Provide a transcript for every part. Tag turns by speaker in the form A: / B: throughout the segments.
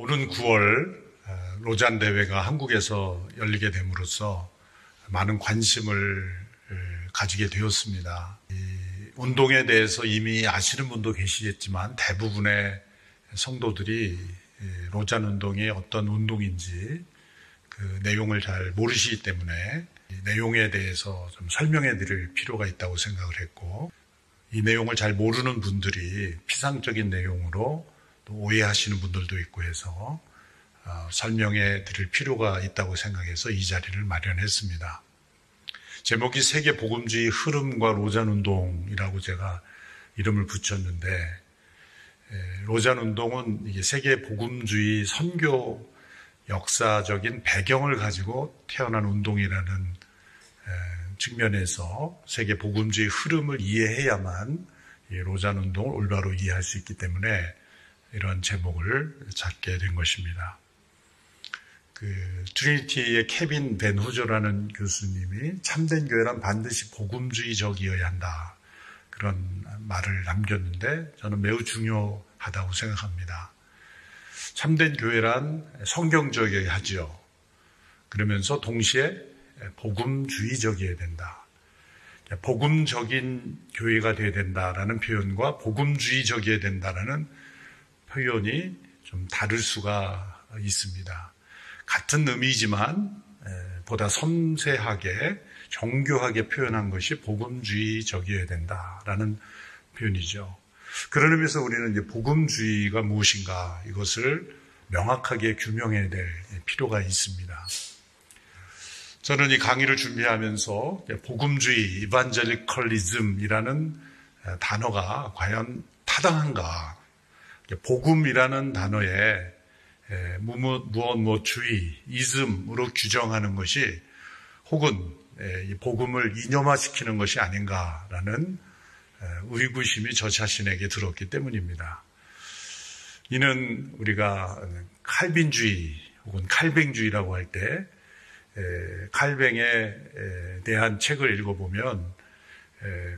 A: 오는 9월 로잔 대회가 한국에서 열리게 됨으로써 많은 관심을 가지게 되었습니다. 이 운동에 대해서 이미 아시는 분도 계시겠지만 대부분의 성도들이 로잔 운동이 어떤 운동인지 그 내용을 잘 모르시기 때문에 이 내용에 대해서 좀 설명해 드릴 필요가 있다고 생각을 했고, 이 내용을 잘 모르는 분들이 피상적인 내용으로 또 오해하시는 분들도 있고 해서 설명해 드릴 필요가 있다고 생각해서 이 자리를 마련했습니다. 제목이 세계 복음주의 흐름과 로잔 운동이라고 제가 이름을 붙였는데, 로잔 운동은 이게 세계 복음주의 선교 역사적인 배경을 가지고 태어난 운동이라는 측면에서 세계 복음주의 흐름을 이해해야만 이 로잔 운동을 올바로 이해할 수 있기 때문에 이런 제목을 잡게 된 것입니다. 트리니티의 케빈 벤 후저라는 교수님이 참된 교회란 반드시 복음주의적이어야 한다, 그런 말을 남겼는데 저는 매우 중요하다고 생각합니다. 참된 교회란 성경적이어야 하죠. 그러면서 동시에 복음주의적이어야 된다. 복음적인 교회가 되어야 된다라는 표현과 복음주의적이어야 된다라는 표현이 좀 다를 수가 있습니다. 같은 의미지만 보다 섬세하게 정교하게 표현한 것이 복음주의적이어야 된다라는 표현이죠. 그런 의미에서 우리는 이제 복음주의가 무엇인가, 이것을 명확하게 규명해야 될 필요가 있습니다. 저는 이 강의를 준비하면서 복음주의, 이반젤리컬리즘이라는 단어가 과연 타당한가, 복음이라는 단어에 무엇 주의, 이즘으로 규정하는 것이 혹은 이 복음을 이념화시키는 것이 아닌가라는 의구심이 저 자신에게 들었기 때문입니다. 이는 우리가 칼빈주의 혹은 칼뱅주의라고 할 때 칼뱅에 대한 책을 읽어보면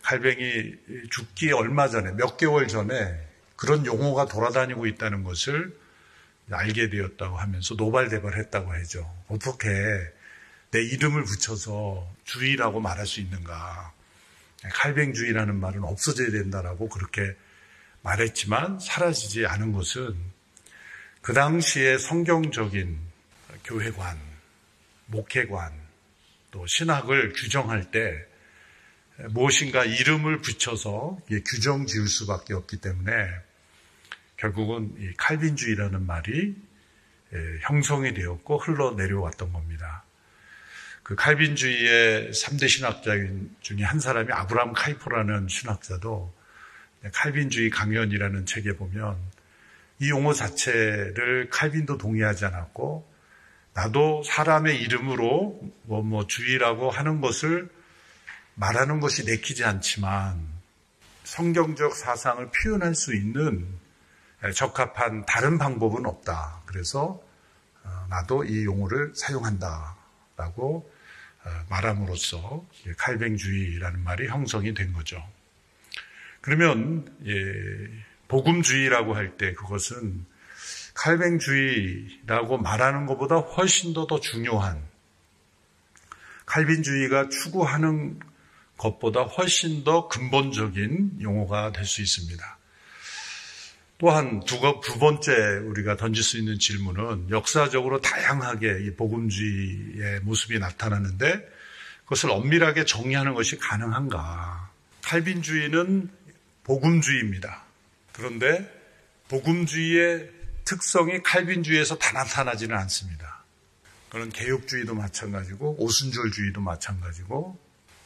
A: 칼뱅이 죽기 얼마 전에, 몇 개월 전에 그런 용어가 돌아다니고 있다는 것을 알게 되었다고 하면서 노발대발했다고 하죠. 어떻게 내 이름을 붙여서 주의라고 말할 수 있는가. 칼뱅주의라는 말은 없어져야 된다라고 그렇게 말했지만 사라지지 않은 것은 그 당시에 성경적인 교회관, 목회관, 또 신학을 규정할 때 무엇인가 이름을 붙여서 규정 지을 수밖에 없기 때문에 결국은 이 칼빈주의라는 말이 형성이 되었고 흘러내려왔던 겁니다. 그 칼빈주의의 3대 신학자 중에 한 사람이 아브라함 카이퍼라는 신학자도 칼빈주의 강연이라는 책에 보면 이 용어 자체를 칼빈도 동의하지 않았고, 나도 사람의 이름으로 주의라고 하는 것을 말하는 것이 내키지 않지만 성경적 사상을 표현할 수 있는 적합한 다른 방법은 없다. 그래서 나도 이 용어를 사용한다라고 말함으로써 칼뱅주의라는 말이 형성이 된 거죠. 그러면 복음주의라고 할 때 그것은 칼뱅주의라고 말하는 것보다 훨씬 더 중요한, 칼빈주의가 추구하는 것보다 훨씬 더 근본적인 용어가 될 수 있습니다. 또한 두 번째 우리가 던질 수 있는 질문은, 역사적으로 다양하게 이 복음주의의 모습이 나타나는데 그것을 엄밀하게 정의하는 것이 가능한가? 칼빈주의는 복음주의입니다. 그런데 복음주의의 특성이 칼빈주의에서 다 나타나지는 않습니다. 그건 개혁주의도 마찬가지고 오순절주의도 마찬가지고,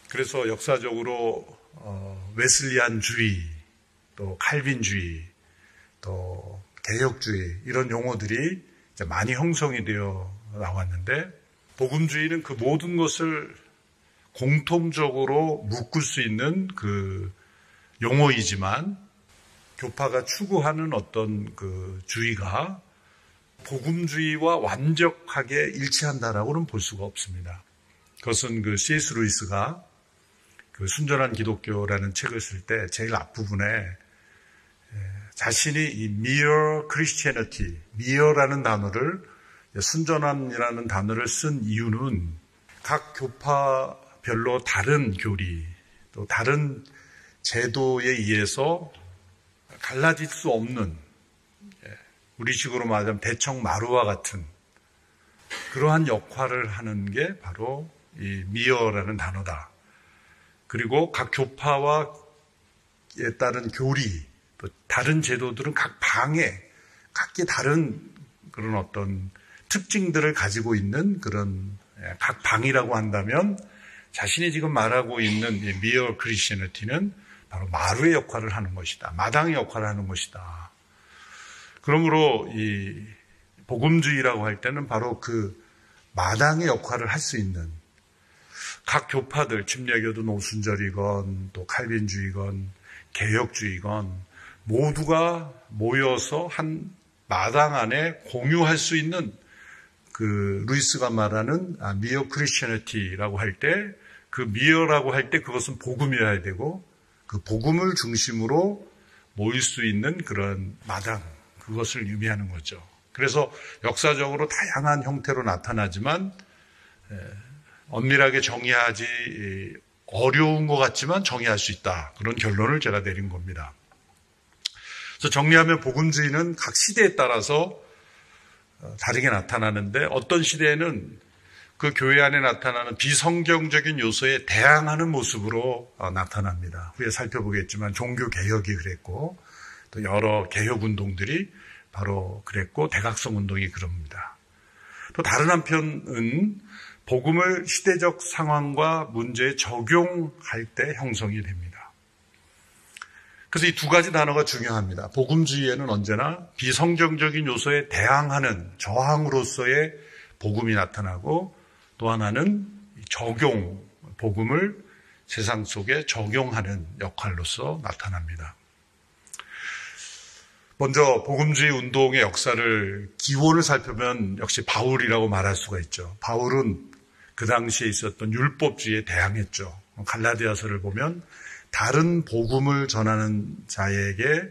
A: 그래서 역사적으로 웨슬리안주의, 또 칼빈주의, 또 개혁주의, 이런 용어들이 이제 많이 형성이 되어 나왔는데, 복음주의는 그 모든 것을 공통적으로 묶을 수 있는 그 용어이지만 교파가 추구하는 어떤 그 주의가 복음주의와 완벽하게 일치한다라고는 볼 수가 없습니다. 그것은 그 C.S. 루이스가 그 순전한 기독교라는 책을 쓸 때 제일 앞부분에 자신이 이 mere Christianity, mere라는 단어를, 순전함이라는 단어를 쓴 이유는 각 교파별로 다른 교리, 또 다른 제도에 의해서 갈라질 수 없는, 우리식으로 말하자면 대청마루와 같은 그러한 역할을 하는 게 바로 이 미어라는 단어다. 그리고 각 교파와 따른 교리, 또 다른 제도들은 각 방에 각기 다른 그런 어떤 특징들을 가지고 있는 그런 각 방이라고 한다면, 자신이 지금 말하고 있는 미어 크리스티애니티는 바로 마루의 역할을 하는 것이다. 마당의 역할을 하는 것이다. 그러므로 이 복음주의라고 할 때는 바로 그 마당의 역할을 할 수 있는 각 교파들, 침례교든 오순절이건 또 칼빈주의건 개혁주의건 모두가 모여서 한 마당 안에 공유할 수 있는, 그 루이스가 말하는 미어 크리스티애니티라고 할 때, 그 미어라고 할 때 그것은 복음이어야 되고, 그 복음을 중심으로 모일 수 있는 그런 마당, 그것을 의미하는 거죠. 그래서 역사적으로 다양한 형태로 나타나지만 엄밀하게 정의하지 어려운 것 같지만 정의할 수 있다. 그런 결론을 제가 내린 겁니다. 그래서 정리하면 복음주의는 각 시대에 따라서 다르게 나타나는데, 어떤 시대에는 그 교회 안에 나타나는 비성경적인 요소에 대항하는 모습으로 나타납니다. 후에 살펴보겠지만 종교개혁이 그랬고, 또 여러 개혁운동들이 바로 그랬고, 대각성운동이 그럽니다. 또 다른 한편은 복음을 시대적 상황과 문제에 적용할 때 형성이 됩니다. 그래서 이 두 가지 단어가 중요합니다. 복음주의에는 언제나 비성경적인 요소에 대항하는 저항으로서의 복음이 나타나고, 또 하나는 적용, 복음을 세상 속에 적용하는 역할로서 나타납니다. 먼저 복음주의 운동의 역사를, 기원을 살펴보면 역시 바울이라고 말할 수가 있죠. 바울은 그 당시에 있었던 율법주의에 대항했죠. 갈라디아서를 보면 다른 복음을 전하는 자에게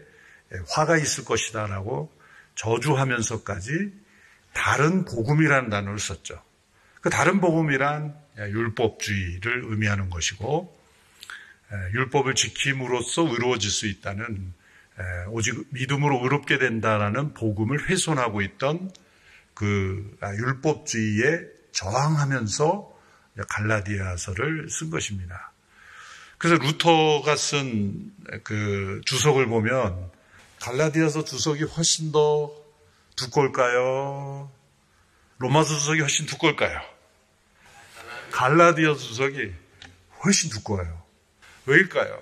A: 화가 있을 것이다 라고 저주하면서까지 다른 복음이라는 단어를 썼죠. 그 다른 복음이란 율법주의를 의미하는 것이고, 율법을 지킴으로써 의로워질 수 있다는, 오직 믿음으로 의롭게 된다라는 복음을 훼손하고 있던 그 율법주의에 저항하면서 갈라디아서를 쓴 것입니다. 그래서 루터가 쓴 그 주석을 보면 갈라디아서 주석이 훨씬 더 두꺼울까요? 로마서 주석이 훨씬 두꺼울까요? 갈라디아서 주석이 훨씬 두꺼워요. 왜일까요?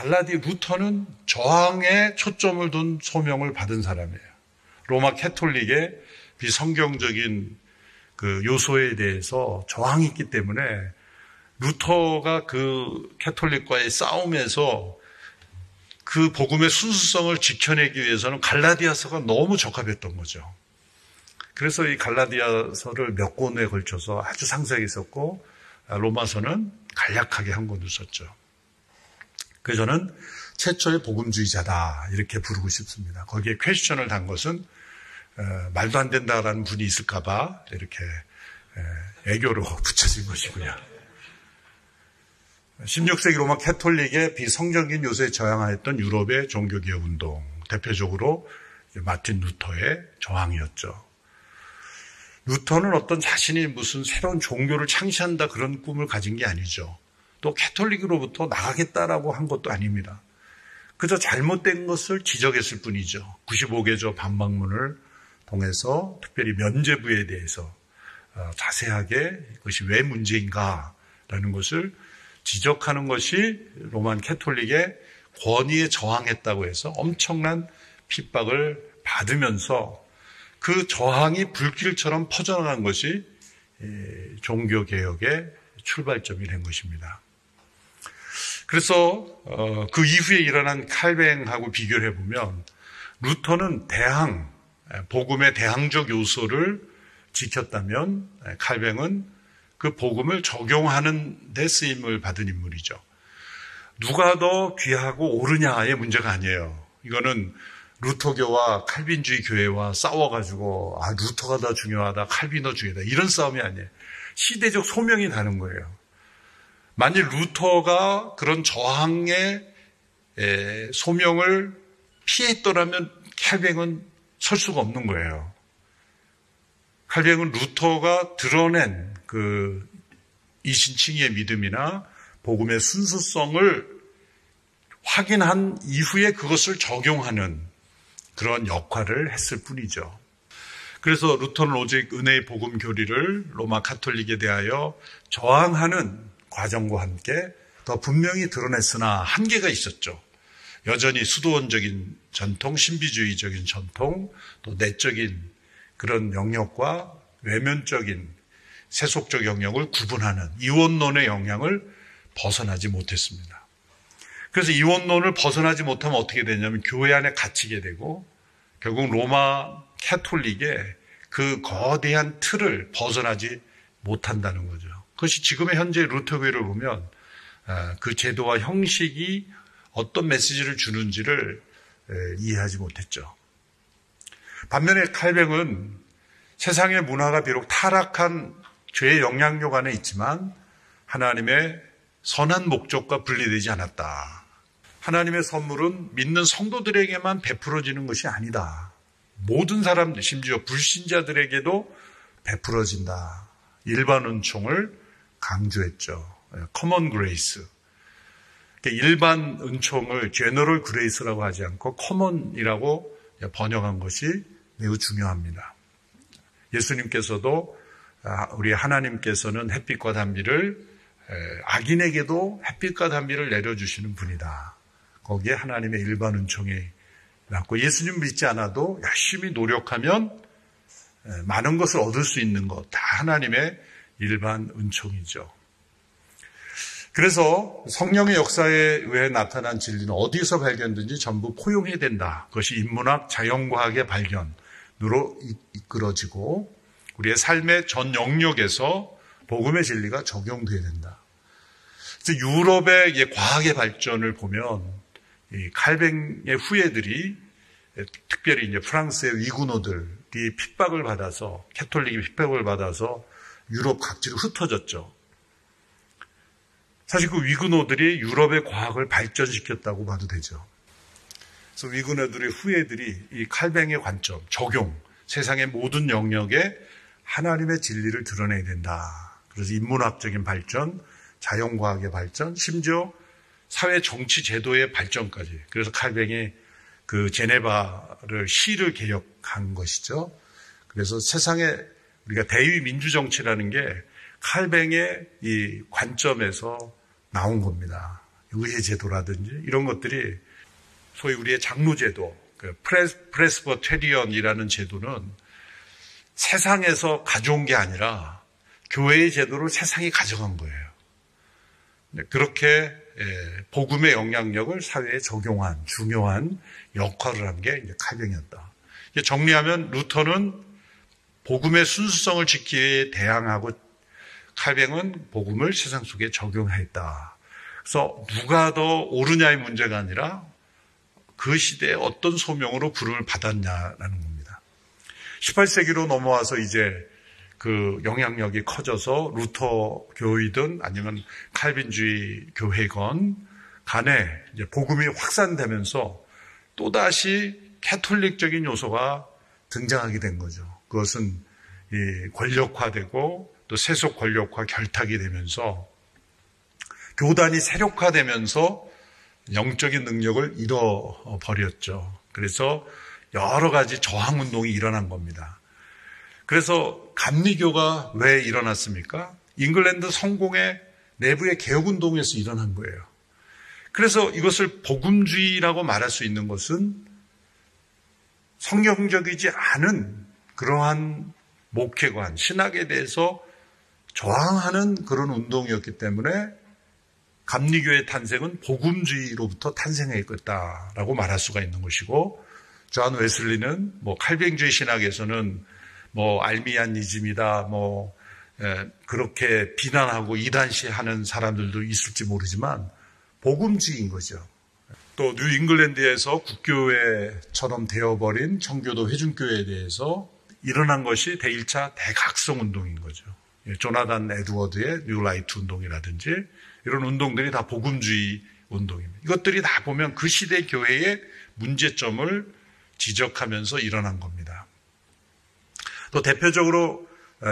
A: 루터는 저항에 초점을 둔 소명을 받은 사람이에요. 로마 캐톨릭의 비성경적인 그 요소에 대해서 저항이 있기 때문에 루터가 그 캐톨릭과의 싸움에서 그 복음의 순수성을 지켜내기 위해서는 갈라디아서가 너무 적합했던 거죠. 그래서 이 갈라디아서를 몇 권에 걸쳐서 아주 상세하게 썼고, 로마서는 간략하게 한 권을 썼죠. 그래서 저는 최초의 복음주의자다 이렇게 부르고 싶습니다. 거기에 퀘스천을 단 것은 말도 안 된다라는 분이 있을까 봐 이렇게 애교로 붙여진 것이고요. 16세기 로마 캐톨릭의 비성경적인 요소에 저항하였던 유럽의 종교개혁 운동, 대표적으로 마틴 루터의 저항이었죠. 루터는 어떤 자신이 무슨 새로운 종교를 창시한다 그런 꿈을 가진 게 아니죠. 또 캐톨릭으로부터 나가겠다라고 한 것도 아닙니다. 그저 잘못된 것을 지적했을 뿐이죠. 95개조 반박문을 통해서 특별히 면죄부에 대해서 자세하게 그것이 왜 문제인가라는 것을 지적하는 것이 로만 캐톨릭의 권위에 저항했다고 해서 엄청난 핍박을 받으면서 그 저항이 불길처럼 퍼져나간 것이 종교개혁의 출발점이 된 것입니다. 그래서 그 이후에 일어난 칼뱅하고 비교를 해보면 루터는 복음의 대항적 요소를 지켰다면 칼뱅은 그 복음을 적용하는 데 쓰임을 받은 인물이죠. 누가 더 귀하고 옳으냐의 문제가 아니에요. 이거는 루터교와 칼빈주의 교회와 싸워가지고 루터가 더 중요하다, 칼빈이 더 중요하다 이런 싸움이 아니에요. 시대적 소명이 다른 거예요. 만일 루터가 그런 저항의 소명을 피했더라면 칼뱅은 설 수가 없는 거예요. 칼뱅은 루터가 드러낸 그 이신칭의의 믿음이나 복음의 순수성을 확인한 이후에 그것을 적용하는 그런 역할을 했을 뿐이죠. 그래서 루터는 오직 은혜의 복음 교리를 로마 가톨릭에 대하여 저항하는 과정과 함께 더 분명히 드러냈으나 한계가 있었죠. 여전히 수도원적인 전통, 신비주의적인 전통, 또 내적인 그런 영역과 외면적인 세속적 영역을 구분하는 이원론의 영향을 벗어나지 못했습니다. 그래서 이원론을 벗어나지 못하면 어떻게 되냐면 교회 안에 갇히게 되고 결국 로마 캐톨릭의 그 거대한 틀을 벗어나지 못한다는 거죠. 그것이 지금의 현재 루터교회를 보면 그 제도와 형식이 어떤 메시지를 주는지를 이해하지 못했죠. 반면에 칼뱅은 세상의 문화가 비록 타락한 죄의 영향력 안에 있지만 하나님의 선한 목적과 분리되지 않았다. 하나님의 선물은 믿는 성도들에게만 베풀어지는 것이 아니다. 모든 사람들, 심지어 불신자들에게도 베풀어진다. 일반 은총을 강조했죠. 커먼 그레이스. 일반 은총을 제너럴 그레이스라고 하지 않고 커먼이라고 번역한 것이 매우 중요합니다. 예수님께서도 우리 하나님께서는 햇빛과 단비를 악인에게도 햇빛과 단비를 내려주시는 분이다. 거기에 하나님의 일반 은총이 있고 예수님 믿지 않아도 열심히 노력하면 많은 것을 얻을 수 있는 것 다 하나님의 일반 은총이죠. 그래서 성령의 역사에 의해 나타난 진리는 어디서 발견된지 전부 포용해야 된다. 그것이 인문학, 자연과학의 발견으로 이끌어지고 우리의 삶의 전 영역에서 복음의 진리가 적용돼야 된다. 그래서 유럽의 과학의 발전을 보면 이 칼뱅의 후예들이 특별히 이제 프랑스의 위구노들이 핍박을 받아서 캐톨릭이 핍박을 받아서 유럽 각지로 흩어졌죠. 사실 그 위구노들이 유럽의 과학을 발전시켰다고 봐도 되죠. 그래서 위구노들의 후예들이 이 칼뱅의 관점, 적용, 세상의 모든 영역에 하나님의 진리를 드러내야 된다. 그래서 인문학적인 발전, 자연과학의 발전, 심지어 사회 정치 제도의 발전까지. 그래서 칼뱅이 그 제네바를 시를 개혁한 것이죠. 그래서 세상에 우리가 대의 민주 정치라는 게 칼뱅의 이 관점에서 나온 겁니다. 의회 제도라든지 이런 것들이 소위 우리의 장로 제도, 그 프레스버테리언이라는 제도는 세상에서 가져온 게 아니라 교회의 제도를 세상이 가져간 거예요. 그렇게 복음의 영향력을 사회에 적용한 중요한 역할을 한 게 이제 칼뱅이었다. 정리하면 루터는 복음의 순수성을 지키기에 대항하고 칼뱅은 복음을 세상 속에 적용했다. 그래서 누가 더 옳으냐의 문제가 아니라 그 시대에 어떤 소명으로 부름을 받았냐라는 겁니다. 18세기로 넘어와서 이제 그 영향력이 커져서 루터 교회든 아니면 칼빈주의 교회건 간에 이제 복음이 확산되면서 또다시 캐톨릭적인 요소가 등장하게 된 거죠. 그것은 이 권력화되고 또 세속 권력화 결탁이 되면서 교단이 세력화되면서 영적인 능력을 잃어버렸죠. 그래서 여러 가지 저항운동이 일어난 겁니다. 그래서 감리교가 왜 일어났습니까? 잉글랜드 성공의 내부의 개혁운동에서 일어난 거예요. 그래서 이것을 복음주의라고 말할 수 있는 것은 성경적이지 않은 그러한 목회관, 신학에 대해서 저항하는 그런 운동이었기 때문에 감리교의 탄생은 복음주의로부터 탄생했다라고 말할 수가 있는 것이고, 존 웨슬리는 칼뱅주의 신학에서는 알미안이즘이다, 그렇게 비난하고 이단시하는 사람들도 있을지 모르지만 복음주의인 거죠. 또 뉴 잉글랜드에서 국교회처럼 되어버린 청교도 회중교회에 대해서 일어난 것이 제1차 대각성 운동인 거죠. 조나단 에드워드의 뉴 라이트 운동이라든지 이런 운동들이 다 복음주의 운동입니다. 이것들이 다 보면 그 시대 교회의 문제점을 지적하면서 일어난 겁니다. 또 대표적으로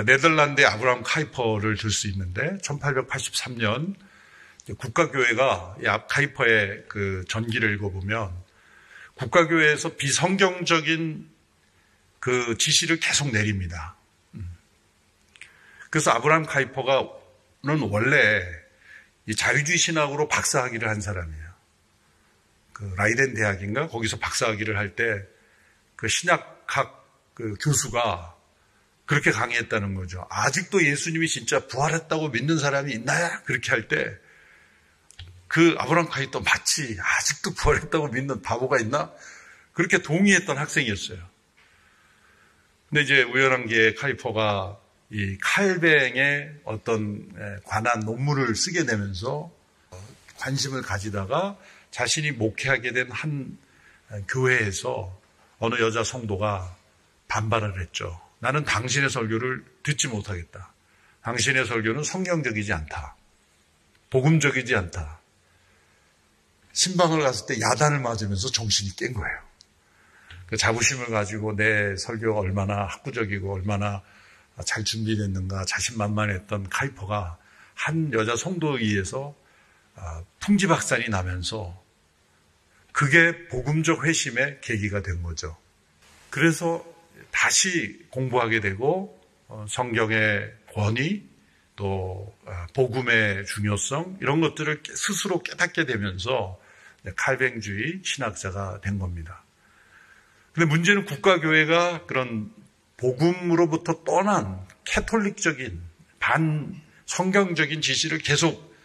A: 네덜란드의 아브라함 카이퍼를 들 수 있는데 1883년 국가교회가 카이퍼의 그 전기를 읽어보면 국가교회에서 비성경적인 그 지시를 계속 내립니다. 그래서 아브라함 카이퍼가는 원래 이 자유주의 신학으로 박사학위를 한 사람이에요. 그 라이덴 대학인가 거기서 박사학위를 할 때 그 신약학 그 교수가 그렇게 강의했다는 거죠. 아직도 예수님이 진짜 부활했다고 믿는 사람이 있나요? 그렇게 할 때 그 아브라함 카이퍼 맞지? 아직도 부활했다고 믿는 바보가 있나? 그렇게 동의했던 학생이었어요. 근데 이제 우연한 게 카이퍼가 이 칼뱅의 어떤 관한 논문을 쓰게 되면서 관심을 가지다가 자신이 목회하게 된 한 교회에서 어느 여자 성도가 반발을 했죠. 나는 당신의 설교를 듣지 못하겠다. 당신의 설교는 성경적이지 않다. 복음적이지 않다. 신방을 갔을 때 야단을 맞으면서 정신이 깬 거예요. 그 자부심을 가지고 내 설교가 얼마나 학구적이고 얼마나 잘 준비됐는가 자신만만했던 카이퍼가 한 여자 성도에 의해서 풍지박산이 나면서 그게 복음적 회심의 계기가 된 거죠. 그래서 다시 공부하게 되고 성경의 권위 또 복음의 중요성 이런 것들을 스스로 깨닫게 되면서 칼뱅주의 신학자가 된 겁니다. 근데 문제는 국가교회가 그런 복음으로부터 떠난 캐톨릭적인 반성경적인 지시를 계속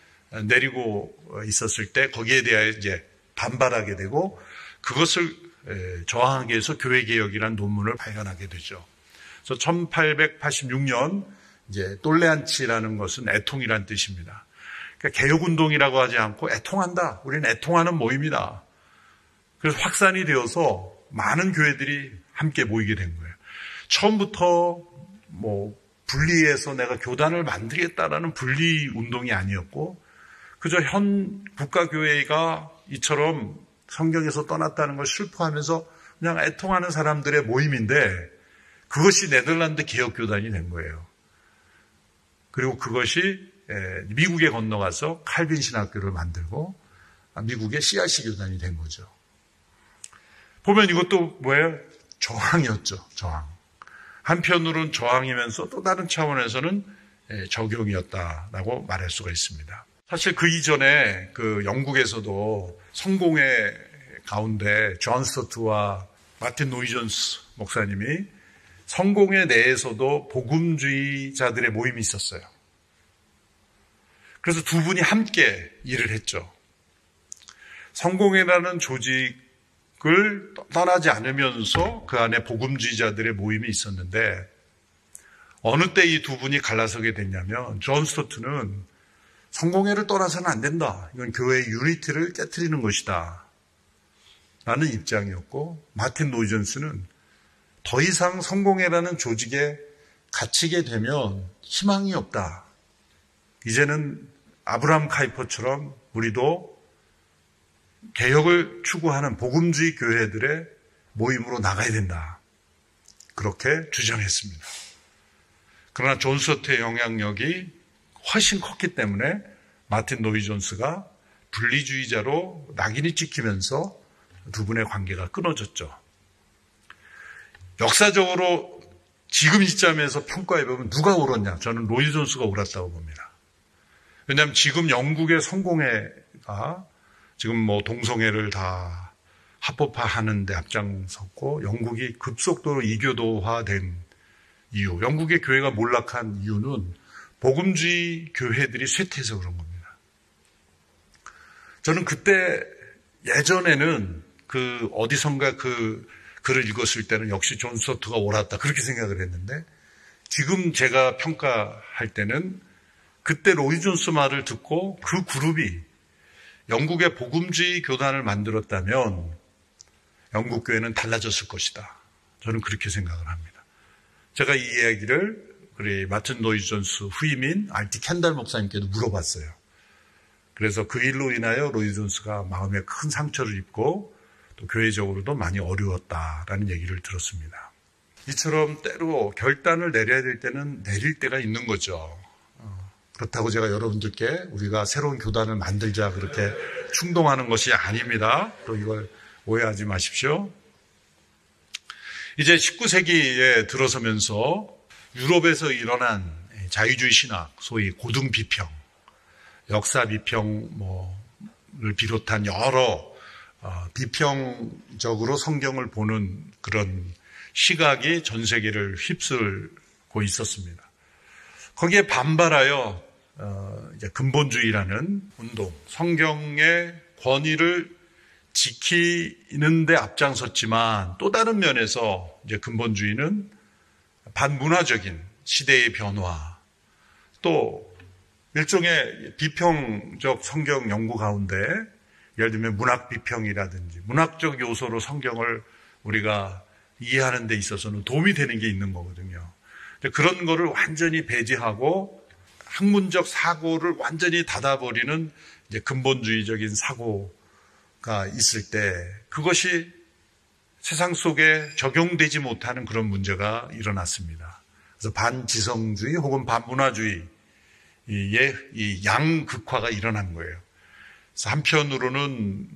A: 내리고 있었을 때 거기에 대해 이제 반발하게 되고 그것을 저항하기 위해서 교회개혁이라는 논문을 발간하게 되죠. 그래서 1886년 이제 똘레안치라는 것은 애통이라는 뜻입니다. 그러니까 개혁운동이라고 하지 않고 애통한다. 우리는 애통하는 모임이다. 그래서 확산이 되어서 많은 교회들이 함께 모이게 된 거예요. 처음부터 분리해서 내가 교단을 만들겠다라는 분리 운동이 아니었고 그저 현 국가교회가 이처럼 성경에서 떠났다는 걸 슬퍼하면서 그냥 애통하는 사람들의 모임인데 그것이 네덜란드 개혁교단이 된 거예요. 그리고 그것이 미국에 건너가서 칼빈 신학교를 만들고 미국의 CRC 교단이 된 거죠. 보면 이것도 뭐예요? 저항이었죠. 저항. 한편으로는 저항이면서 또 다른 차원에서는 적용이었다라고 말할 수가 있습니다. 사실 그 이전에 그 영국에서도 성공의 가운데 존 스토트와 마틴 노이존스 목사님이 성공회 내에서도 복음주의자들의 모임이 있었어요. 그래서 두 분이 함께 일을 했죠. 성공회라는 조직을 떠나지 않으면서 그 안에 복음주의자들의 모임이 있었는데 어느 때 이 두 분이 갈라서게 됐냐면 존 스토트는 성공회를 떠나서는 안 된다. 이건 교회의 유니티를 깨트리는 것이다. 라는 입장이었고 마틴 노이존스는 더 이상 성공회라는 조직에 갇히게 되면 희망이 없다. 이제는 아브라함 카이퍼처럼 우리도 개혁을 추구하는 복음주의 교회들의 모임으로 나가야 된다. 그렇게 주장했습니다. 그러나 존 스토트의 영향력이 훨씬 컸기 때문에 마틴 노이존스가 분리주의자로 낙인이 찍히면서 두 분의 관계가 끊어졌죠. 역사적으로 지금 시점에서 평가해보면 누가 옳았냐? 저는 노이존스가 옳았다고 봅니다. 왜냐하면 지금 영국의 성공회가 지금 동성애를 다 합법화하는 데 앞장섰고 영국이 급속도로 이교도화된 이유, 영국의 교회가 몰락한 이유는 복음주의 교회들이 쇠퇴해서 그런 겁니다. 저는 그때 예전에는 어디선가 글을 읽었을 때는 역시 존 스토트가 옳았다 그렇게 생각을 했는데 지금 제가 평가할 때는 그때 로이 존스 말을 듣고 그 그룹이 영국의 복음주의 교단을 만들었다면 영국 교회는 달라졌을 것이다. 저는 그렇게 생각을 합니다. 제가 이 이야기를 우리 마틴 로이드 존스 후임인 R.T. 켄달 목사님께도 물어봤어요. 그래서 그 일로 인하여 로이드 존스가 마음에 큰 상처를 입고 또 교회적으로도 많이 어려웠다라는 얘기를 들었습니다. 이처럼 때로 결단을 내려야 될 때는 내릴 때가 있는 거죠. 그렇다고 제가 여러분들께 우리가 새로운 교단을 만들자 그렇게 충동하는 것이 아닙니다. 또 이걸 오해하지 마십시오. 이제 19세기에 들어서면서 유럽에서 일어난 자유주의 신학, 소위 고등 비평, 역사 비평을 비롯한 여러 비평적으로 성경을 보는 그런 시각이 전 세계를 휩쓸고 있었습니다. 거기에 반발하여 이제 근본주의라는 운동, 성경의 권위를 지키는 데 앞장섰지만 또 다른 면에서 이제 근본주의는 반문화적인 시대의 변화, 또 일종의 비평적 성경 연구 가운데 예를 들면 문학 비평이라든지 문학적 요소로 성경을 우리가 이해하는 데 있어서는 도움이 되는 게 있는 거거든요. 그런 거를 완전히 배제하고 학문적 사고를 완전히 닫아버리는 이제 근본주의적인 사고가 있을 때 그것이 세상 속에 적용되지 못하는 그런 문제가 일어났습니다. 그래서 반지성주의 혹은 반문화주의의 이 양극화가 일어난 거예요. 그래서 한편으로는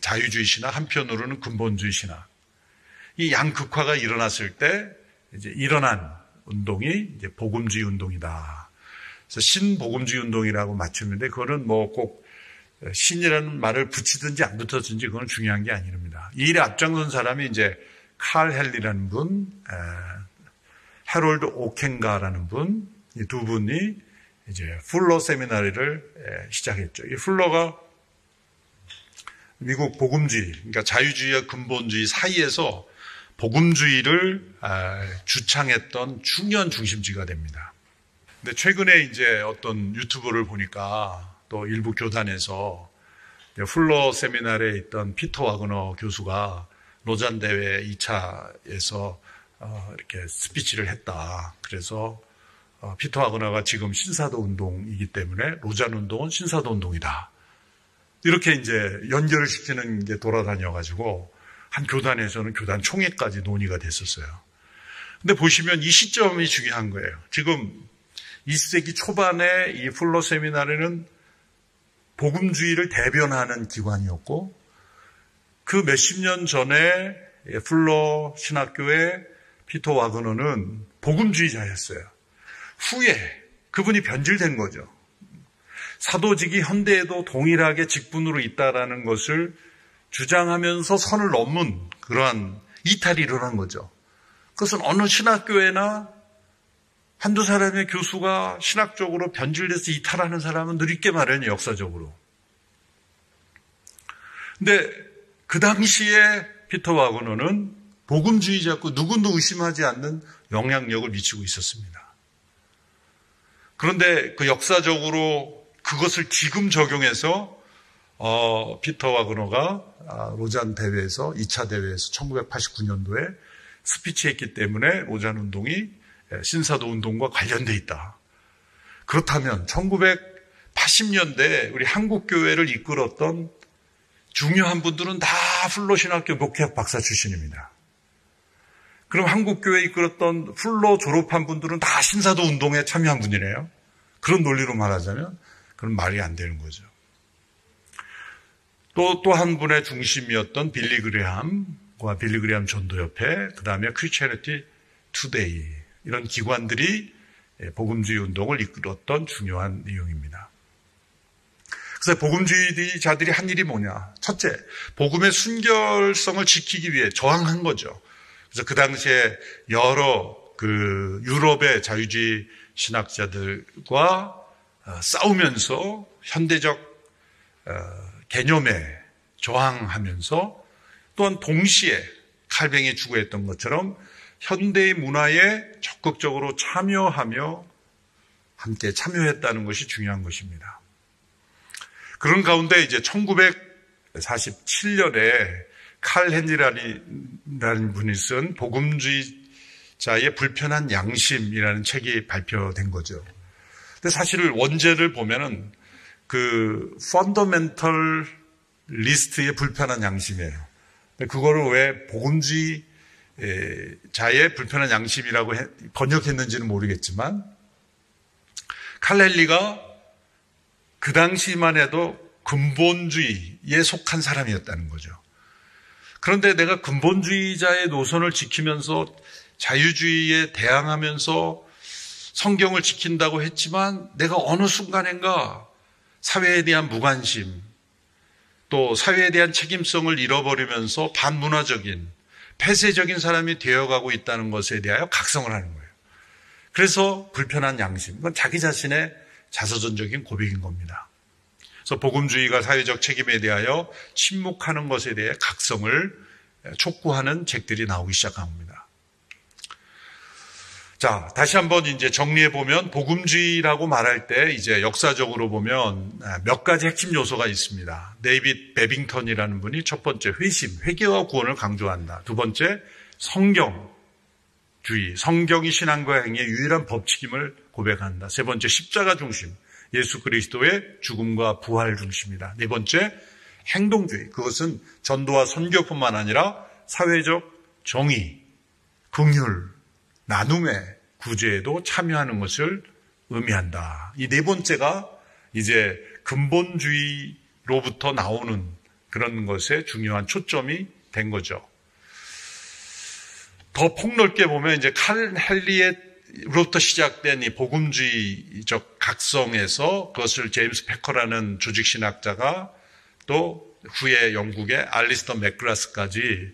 A: 자유주의 신학, 한편으로는 근본주의 신학. 이 양극화가 일어났을 때 이제 일어난 운동이 이제 복음주의 운동이다. 그래서 신복음주의 운동이라고 맞추는데 그거는 뭐 꼭 신이라는 말을 붙이든지 안 붙였든지 그건 중요한 게 아닙니다. 이 일에 앞장선 사람이 이제 칼 헨리라는 분, 해롤드 오켄가라는 분, 이 두 분이 이제 풀러 세미나리를 시작했죠. 이 풀러가 미국 복음주의, 그러니까 자유주의와 근본주의 사이에서 복음주의를 주창했던 중요한 중심지가 됩니다. 근데 최근에 이제 어떤 유튜브를 보니까 또 일부 교단에서 풀러 세미나리에 있던 피터 와그너 교수가 로잔 대회 2차에서 이렇게 스피치를 했다. 그래서 피터 와그너가 지금 신사도 운동이기 때문에 로잔 운동은 신사도 운동이다. 이렇게 이제 연결을 시키는 게 돌아다녀가지고 한 교단에서는 교단 총회까지 논의가 됐었어요. 근데 보시면 이 시점이 중요한 거예요. 지금 20세기 초반에 이 풀러 세미나리는 복음주의를 대변하는 기관이었고 그 몇십 년 전에 풀러 신학교의 피터 와그너는 복음주의자였어요. 후에 그분이 변질된 거죠. 사도직이 현대에도 동일하게 직분으로 있다라는 것을 주장하면서 선을 넘은 그러한 이탈이 일어난 거죠. 그것은 어느 신학교회나 한두 사람의 교수가 신학적으로 변질돼서 이탈하는 사람은 늘 있게 마련이에요, 역사적으로. 근데 그 당시에 피터 와그너는 복음주의자였고 누구도 의심하지 않는 영향력을 미치고 있었습니다. 그런데 그 역사적으로 그것을 지금 적용해서 피터 와그너가 로잔 대회에서 2차 대회에서 1989년도에 스피치했기 때문에 로잔 운동이 신사도 운동과 관련돼 있다. 그렇다면 1980년대 우리 한국교회를 이끌었던 중요한 분들은 다 풀러 신학교 목회학 박사 출신입니다. 그럼 한국교회 이끌었던 풀러 졸업한 분들은 다 신사도 운동에 참여한 분이래요. 그런 논리로 말하자면 그건 말이 안 되는 거죠. 또 한 분의 중심이었던 빌리 그레함과 빌리 그레함 전도협회, 그 다음에 크리스천리티 투데이 이런 기관들이 복음주의 운동을 이끌었던 중요한 내용입니다. 그래서 복음주의자들이 한 일이 뭐냐? 첫째, 복음의 순결성을 지키기 위해 저항한 거죠. 그래서 그 당시에 여러 그 유럽의 자유주의 신학자들과 싸우면서 현대적 개념에 저항하면서 또한 동시에 칼뱅이 추구했던 것처럼 현대의 문화에 적극적으로 참여하며 함께 참여했다는 것이 중요한 것입니다. 그런 가운데 이제 1947년에 칼 헨리라는 분이 쓴 복음주의자의 불편한 양심이라는 책이 발표된 거죠. 근데 사실 원제를 보면은 그 펀더멘털 리스트의 불편한 양심이에요. 그거를 왜 복음주의자의 불편한 양심이라고 번역했는지는 모르겠지만 칼 헨리가 그 당시만 해도 근본주의에 속한 사람이었다는 거죠. 그런데 내가 근본주의자의 노선을 지키면서 자유주의에 대항하면서 성경을 지킨다고 했지만 내가 어느 순간인가 사회에 대한 무관심, 또 사회에 대한 책임성을 잃어버리면서 반문화적인, 폐쇄적인 사람이 되어가고 있다는 것에 대하여 각성을 하는 거예요. 그래서 불편한 양심, 이건 자기 자신의 자서전적인 고백인 겁니다. 그래서 복음주의가 사회적 책임에 대하여 침묵하는 것에 대해 각성을 촉구하는 책들이 나오기 시작합니다. 자, 다시 한번 이제 정리해 보면 복음주의라고 말할 때 이제 역사적으로 보면 몇 가지 핵심 요소가 있습니다. 데이빗 베빙턴이라는 분이 첫 번째 회심, 회개와 구원을 강조한다. 두 번째 성경주의, 성경이 신앙과 행위의 유일한 법칙임을 고백한다. 세 번째 십자가 중심, 예수 그리스도의 죽음과 부활 중심이다. 네 번째 행동주의, 그것은 전도와 선교뿐만 아니라 사회적 정의, 긍휼, 나눔의 구제에도 참여하는 것을 의미한다. 이 네 번째가 이제 근본주의로부터 나오는 그런 것에 중요한 초점이 된 거죠. 더 폭넓게 보면 이제 칼 헨리로부터 시작된 이 복음주의적 각성에서 그것을 제임스 패커라는 조직신학자가 또 후에 영국의 알리스터 맥그라스까지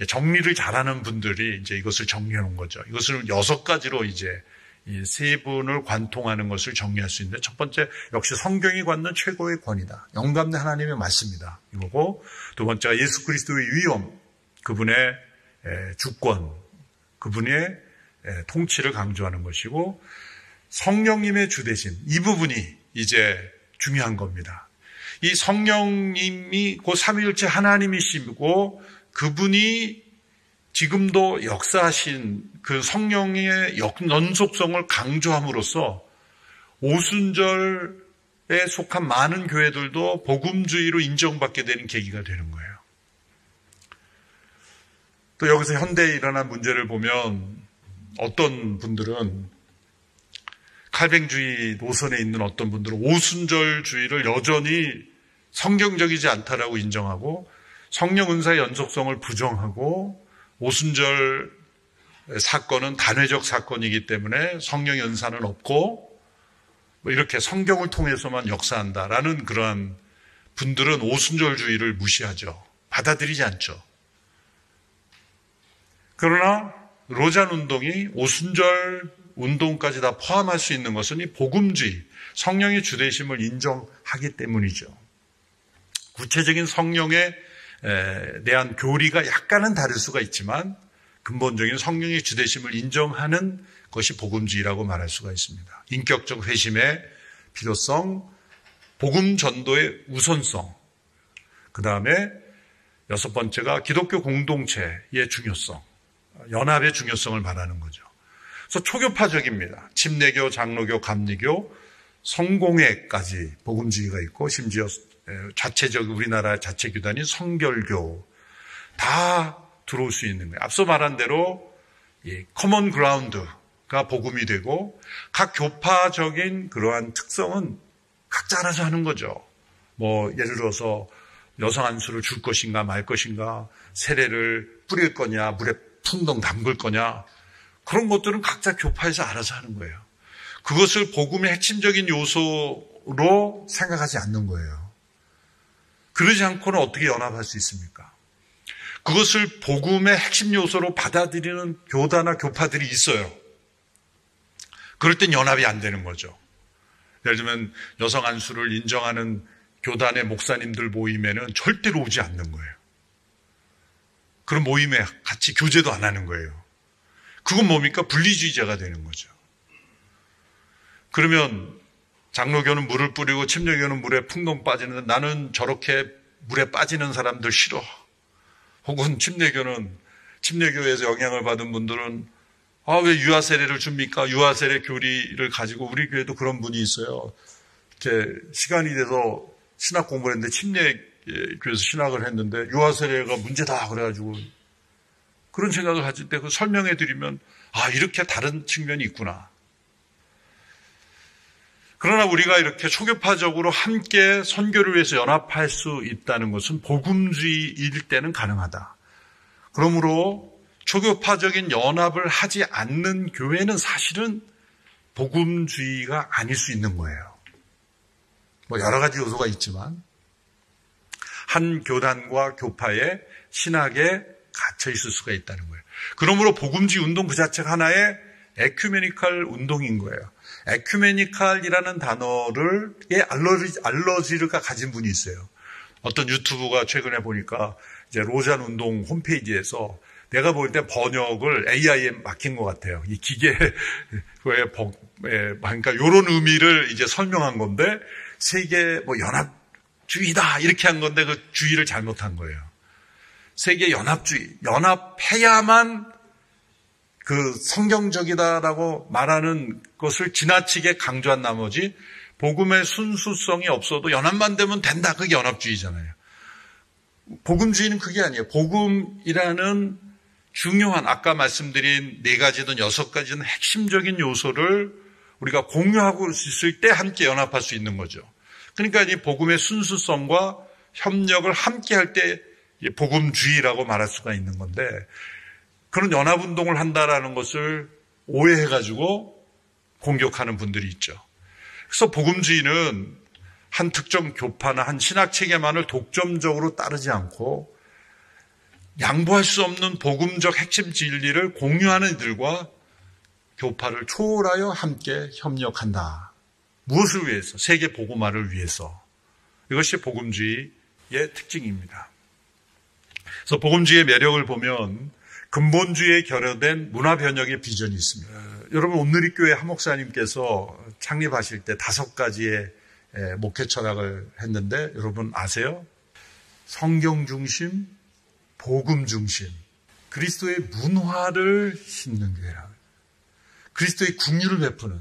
A: 정리를 잘하는 분들이 이제 이것을 정리해 놓은 거죠. 이것을 6가지로 이제 이 세 분을 관통하는 것을 정리할 수 있는데, 첫 번째 역시 성경이 갖는 최고의 권위다. 영감된 하나님의 말씀이다. 이거고, 두 번째가 예수 그리스도의 위엄, 그분의 주권, 그분의 통치를 강조하는 것이고, 성령님의 주대신, 이 부분이 이제 중요한 겁니다. 이 성령님이 곧 삼위일체 하나님이시고 그분이 지금도 역사하신 그 성령의 연속성을 강조함으로써 오순절에 속한 많은 교회들도 복음주의로 인정받게 되는 계기가 되는 거예요. 또 여기서 현대에 일어난 문제를 보면 어떤 분들은 칼뱅주의 노선에 있는 어떤 분들은 오순절주의를 여전히 성경적이지 않다라고 인정하고 성령 은사의 연속성을 부정하고 오순절 사건은 단회적 사건이기 때문에 성령 연사는 없고 이렇게 성경을 통해서만 역사한다라는 그러한 분들은 오순절주의를 무시하죠. 받아들이지 않죠. 그러나 로잔 운동이 오순절 운동까지 다 포함할 수 있는 것은 이 복음주의, 성령의 주되심을 인정하기 때문이죠. 구체적인 성령에 대한 교리가 약간은 다를 수가 있지만 근본적인 성령의 주되심을 인정하는 것이 복음주의라고 말할 수가 있습니다. 인격적 회심의 필요성, 복음 전도의 우선성, 그 다음에 6번째가 기독교 공동체의 중요성, 연합의 중요성을 말하는 거죠. 그래서 초교파적입니다. 침례교, 장로교, 감리교, 성공회까지 복음주의가 있고 심지어 자체적 우리나라 자체 교단인 성결교 다 들어올 수 있는 거예요. 앞서 말한 대로 커먼 그라운드가 복음이 되고 각 교파적인 그러한 특성은 각자 알아서 하는 거죠. 뭐 예를 들어서 여성 안수를 줄 것인가 말 것인가, 세례를 뿌릴 거냐, 물에 풍덩 담글 거냐, 그런 것들은 각자 교파에서 알아서 하는 거예요. 그것을 복음의 핵심적인 요소로 생각하지 않는 거예요. 그러지 않고는 어떻게 연합할 수 있습니까? 그것을 복음의 핵심 요소로 받아들이는 교단이나 교파들이 있어요. 그럴 땐 연합이 안 되는 거죠. 예를 들면 여성 안수를 인정하는 교단의 목사님들 모임에는 절대로 오지 않는 거예요. 그런 모임에 같이 교제도 안 하는 거예요. 그건 뭡니까? 분리주의자가 되는 거죠. 그러면 장로교는 물을 뿌리고 침례교는 물에 풍덩 빠지는데 나는 저렇게 물에 빠지는 사람들 싫어. 혹은 침례교에서 영향을 받은 분들은 왜 유아 세례를 줍니까? 유아 세례 교리를 가지고 우리 교회도 그런 분이 있어요. 이렇게 시간이 돼서 신학 공부를 했는데 침례교에서 신학을 했는데 유아 세례가 문제다 그래가지고 그런 생각을 가질 때 그 설명해 드리면 이렇게 다른 측면이 있구나. 그러나 우리가 이렇게 초교파적으로 함께 선교를 위해서 연합할 수 있다는 것은 복음주의일 때는 가능하다. 그러므로 초교파적인 연합을 하지 않는 교회는 사실은 복음주의가 아닐 수 있는 거예요. 여러 가지 요소가 있지만 한 교단과 교파의 신학에 갇혀 있을 수가 있다는 거예요. 그러므로 복음주의 운동 그 자체가 하나의 에큐메니컬 운동인 거예요. 에큐메니컬이라는 단어를 알러지가 가진 분이 있어요. 어떤 유튜브가 최근에 보니까 이제 로잔 운동 홈페이지에서 내가 볼 때 번역을 AI에 맡긴 것 같아요. 이 기계에 그러니까 이런 의미를 이제 설명한 건데 세계 연합주의다 이렇게 한 건데 그 주의를 잘못한 거예요. 세계 연합주의, 연합해야만 그 성경적이다라고 말하는 것을 지나치게 강조한 나머지 복음의 순수성이 없어도 연합만 되면 된다. 그게 연합주의잖아요. 복음주의는 그게 아니에요. 복음이라는 중요한 아까 말씀드린 4가지든 6가지든 핵심적인 요소를 우리가 공유하고 있을 때 함께 연합할 수 있는 거죠. 그러니까 이 복음의 순수성과 협력을 함께 할 때 복음주의라고 말할 수가 있는 건데 그런 연합운동을 한다라는 것을 오해해가지고 공격하는 분들이 있죠. 그래서 복음주의는 한 특정 교파나 한 신학체계만을 독점적으로 따르지 않고 양보할 수 없는 복음적 핵심 진리를 공유하는 이들과 교파를 초월하여 함께 협력한다. 무엇을 위해서? 세계 복음화를 위해서. 이것이 복음주의의 특징입니다. 그래서 복음주의의 매력을 보면 근본주의에 결여된 문화변혁의 비전이 있습니다. 여러분 온누리교회 한 목사님께서 창립하실 때 5가지의 목회 철학을 했는데 여러분 아세요? 성경 중심, 복음 중심, 그리스도의 문화를 심는 교회라. 그리스도의 긍휼을 베푸는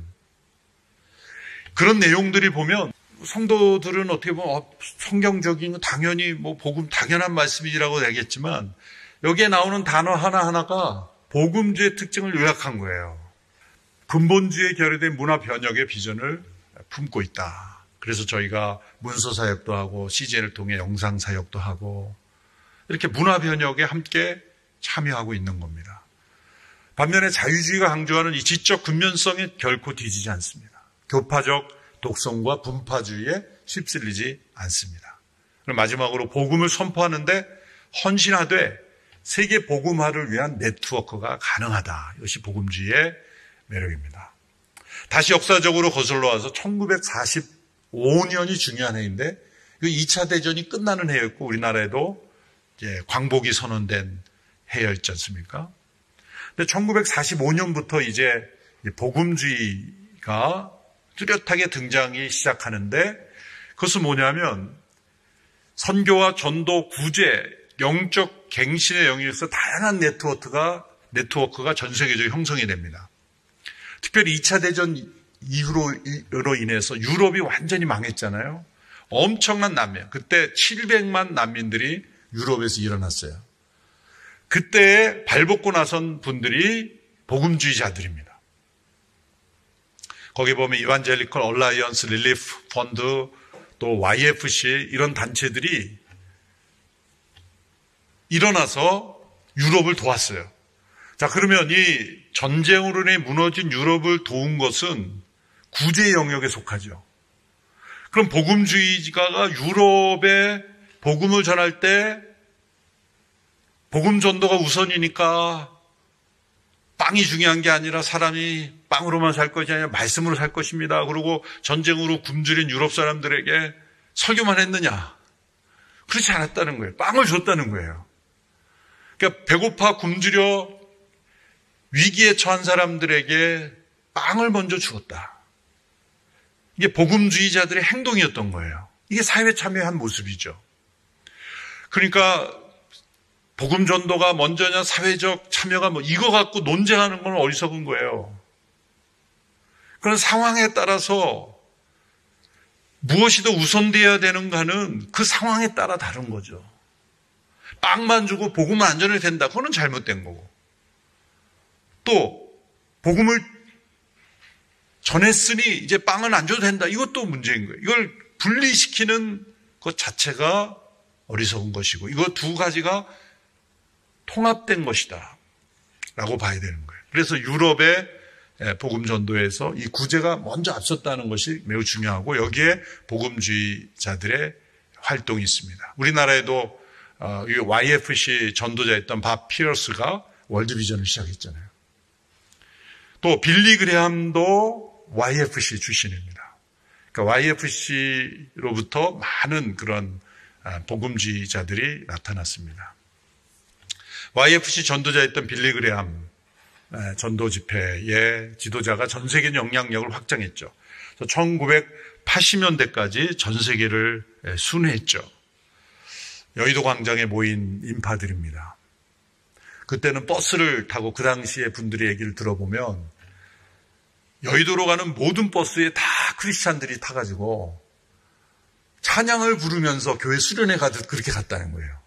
A: 그런 내용들이 보면 성도들은 어떻게 보면 성경적인 거 당연히 복음 당연한 말씀이라고 되겠지만 여기에 나오는 단어 하나하나가 복음주의 특징을 요약한 거예요. 근본주의에 결여된 문화 변혁의 비전을 품고 있다. 그래서 저희가 문서 사역도 하고 CGN을 통해 영상 사역도 하고 이렇게 문화 변혁에 함께 참여하고 있는 겁니다. 반면에 자유주의가 강조하는 이 지적 근면성에 결코 뒤지지 않습니다. 교파적 독성과 분파주의에 휩쓸리지 않습니다. 그럼 마지막으로 복음을 선포하는데 헌신하되 세계 복음화를 위한 네트워크가 가능하다. 이것이 복음주의의 매력입니다. 다시 역사적으로 거슬러 와서 1945년이 중요한 해인데 2차 대전이 끝나는 해였고 우리나라에도 이제 광복이 선언된 해였지 않습니까? 근데 1945년부터 이제 복음주의가 뚜렷하게 등장이 시작하는데 그것은 뭐냐면 선교와 전도, 구제, 영적 갱신의 영역에서 다양한 네트워크가 전 세계적으로 형성이 됩니다. 특별히 2차 대전 이후로 인해서 유럽이 완전히 망했잖아요. 엄청난 난민, 그때 700만 난민들이 유럽에서 일어났어요. 그때 발벗고 나선 분들이 복음주의자들입니다. 거기 보면 이반젤리컬 얼라이언스 릴리프 펀드 또 YFC 이런 단체들이 일어나서 유럽을 도왔어요. 자, 그러면 이 전쟁으로 인해 무너진 유럽을 도운 것은 구제 영역에 속하죠. 그럼 복음주의자가 유럽에 복음을 전할 때 복음 전도가 우선이니까 빵이 중요한 게 아니라 사람이 빵으로만 살 것이 아니라 말씀으로 살 것입니다. 그리고 전쟁으로 굶주린 유럽 사람들에게 설교만 했느냐? 그렇지 않았다는 거예요. 빵을 줬다는 거예요. 그러니까 배고파 굶주려 위기에 처한 사람들에게 빵을 먼저 주었다. 이게 복음주의자들의 행동이었던 거예요. 이게 사회 참여의 한 모습이죠. 그러니까 복음 전도가 먼저냐 사회적 참여가 이거 갖고 논쟁하는 건 어리석은 거예요. 그런 상황에 따라서 무엇이 더 우선되어야 되는가는 그 상황에 따라 다른 거죠. 빵만 주고 복음은 안 전해도 된다. 그거는 잘못된 거고. 또 복음을 전했으니 이제 빵은 안 줘도 된다. 이것도 문제인 거예요. 이걸 분리시키는 것 자체가 어리석은 것이고 이거 두 가지가 통합된 것이다 라고 봐야 되는 거예요. 그래서 유럽의 복음 전도에서 이 구제가 먼저 앞섰다는 것이 매우 중요하고 여기에 복음주의자들의 활동이 있습니다. 우리나라에도 YFC 전도자였던 밥 피어스가 월드비전을 시작했잖아요. 또 빌리 그레함도 YFC 출신입니다. 그러니까 YFC로부터 많은 그런 복음주의자들이 나타났습니다. YFC 전도자였던 빌리 그레함 전도 집회의 지도자가 전 세계 영향력을 확장했죠. 1980년대까지 전 세계를 순회했죠. 여의도 광장에 모인 인파들입니다. 그때는 버스를 타고 그 당시에 분들의 얘기를 들어보면 여의도로 가는 모든 버스에 다 크리스찬들이 타가지고 찬양을 부르면서 교회 수련회 가듯 그렇게 갔다는 거예요.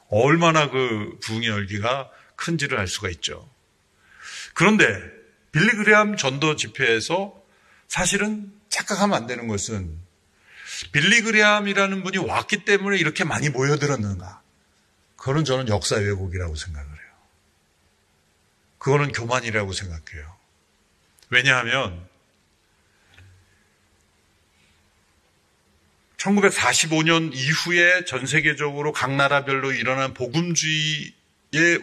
A: 얼마나 그 부흥의 열기가 큰지를 알 수가 있죠. 그런데 빌리 그레함 전도 집회에서 사실은 착각하면 안 되는 것은 빌리 그레함이라는 분이 왔기 때문에 이렇게 많이 모여들었는가? 그거는 저는 역사 왜곡이라고 생각을 해요. 그거는 교만이라고 생각해요. 왜냐하면 1945년 이후에 전 세계적으로 각 나라별로 일어난 복음주의의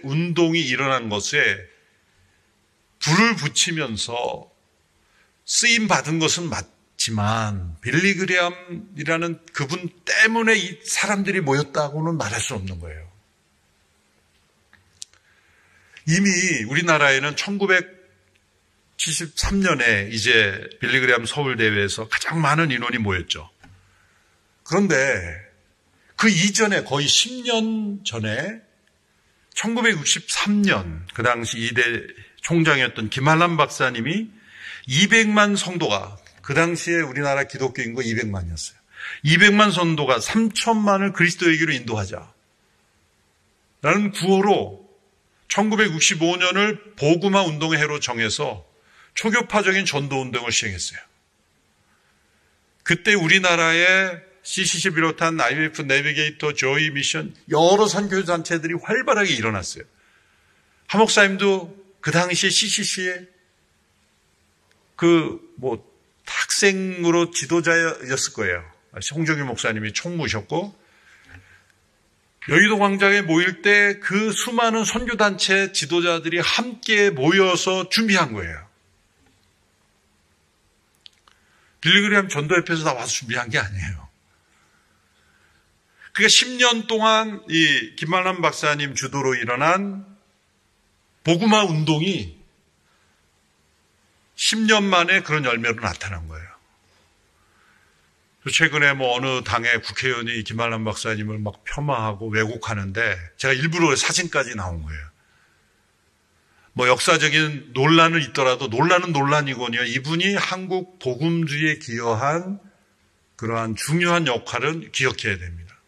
A: 운동이 일어난 것에 불을 붙이면서 쓰임 받은 것은 맞지만 빌리 그레함이라는 그분 때문에 이 사람들이 모였다고는 말할 수 없는 거예요. 이미 우리나라에는 1973년에 이제 빌리 그레함 서울대회에서 가장 많은 인원이 모였죠. 그런데 그 이전에 거의 10년 전에 1963년 그 당시 이대 총장이었던 김한남 박사님이 200만 성도가 그 당시에 우리나라 기독교 인구 200만이었어요. 200만 성도가 3천만을 그리스도에게로 인도하자 라는 구호로 1965년을 복음화 운동의 해로 정해서 초교파적인 전도운동을 시행했어요. 그때 우리나라에 CCC 비롯한 IMF 내비게이터, 조이 미션 여러 선교단체들이 활발하게 일어났어요. 하 목사님도 그 당시에 CCC에 학생으로 지도자였을 거예요. 홍정규 목사님이 총무셨고 여의도 광장에 모일 때 그 수많은 선교단체 지도자들이 함께 모여서 준비한 거예요. 빌리 그레함 전도협회에서 다 와서 준비한 게 아니에요. 그러니까 10년 동안 이 김만남 박사님 주도로 일어난 복음화 운동이 10년 만에 그런 열매로 나타난 거예요. 최근에 어느 당의 국회의원이 김만남 박사님을 막 폄하하고 왜곡하는데 제가 일부러 사진까지 나온 거예요. 역사적인 논란은 있더라도 논란은 논란이거든요. 이분이 한국 복음주의에 기여한 그러한 중요한 역할은 기억해야 됩니다.